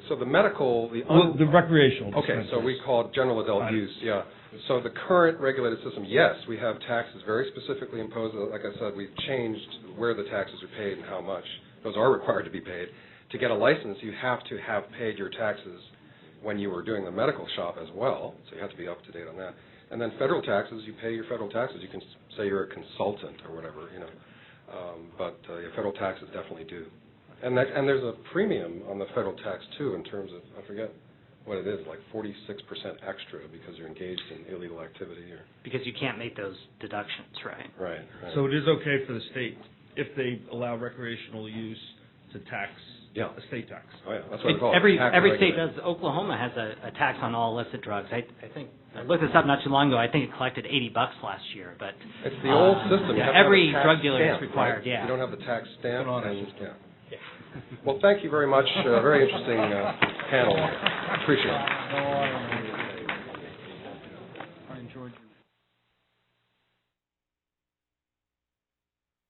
so the medical, The recreational okay, dispensaries. so we call it general adult use, yeah. So the current regulated system, yes, we have taxes very specifically imposed. Like I said, we've changed where the taxes are paid and how much. Those are required to be paid. To get a license, you have to have paid your taxes when you were doing the medical shop as well, so you have to be up to date on that. And then federal taxes, you pay your federal taxes. You can say you're a consultant or whatever, but your federal taxes definitely due. And there's a premium on the federal tax too, in terms of, I forget what it is, like 46% extra because you're engaged in illegal activity. Because you can't make those deductions, right? Right. So it is okay for the state, if they allow recreational use, to tax a state tax. Oh yeah, that's what I call it. Every state does. Oklahoma has a tax on all illicit drugs. I think I looked this up not too long ago. I think it collected $80 last year. But it's the old system. Yeah, you have every to have a tax drug dealer stamp, is required. Right? Yeah. You don't have the tax stamp. Well, thank you very much. Very interesting panel. Appreciate it.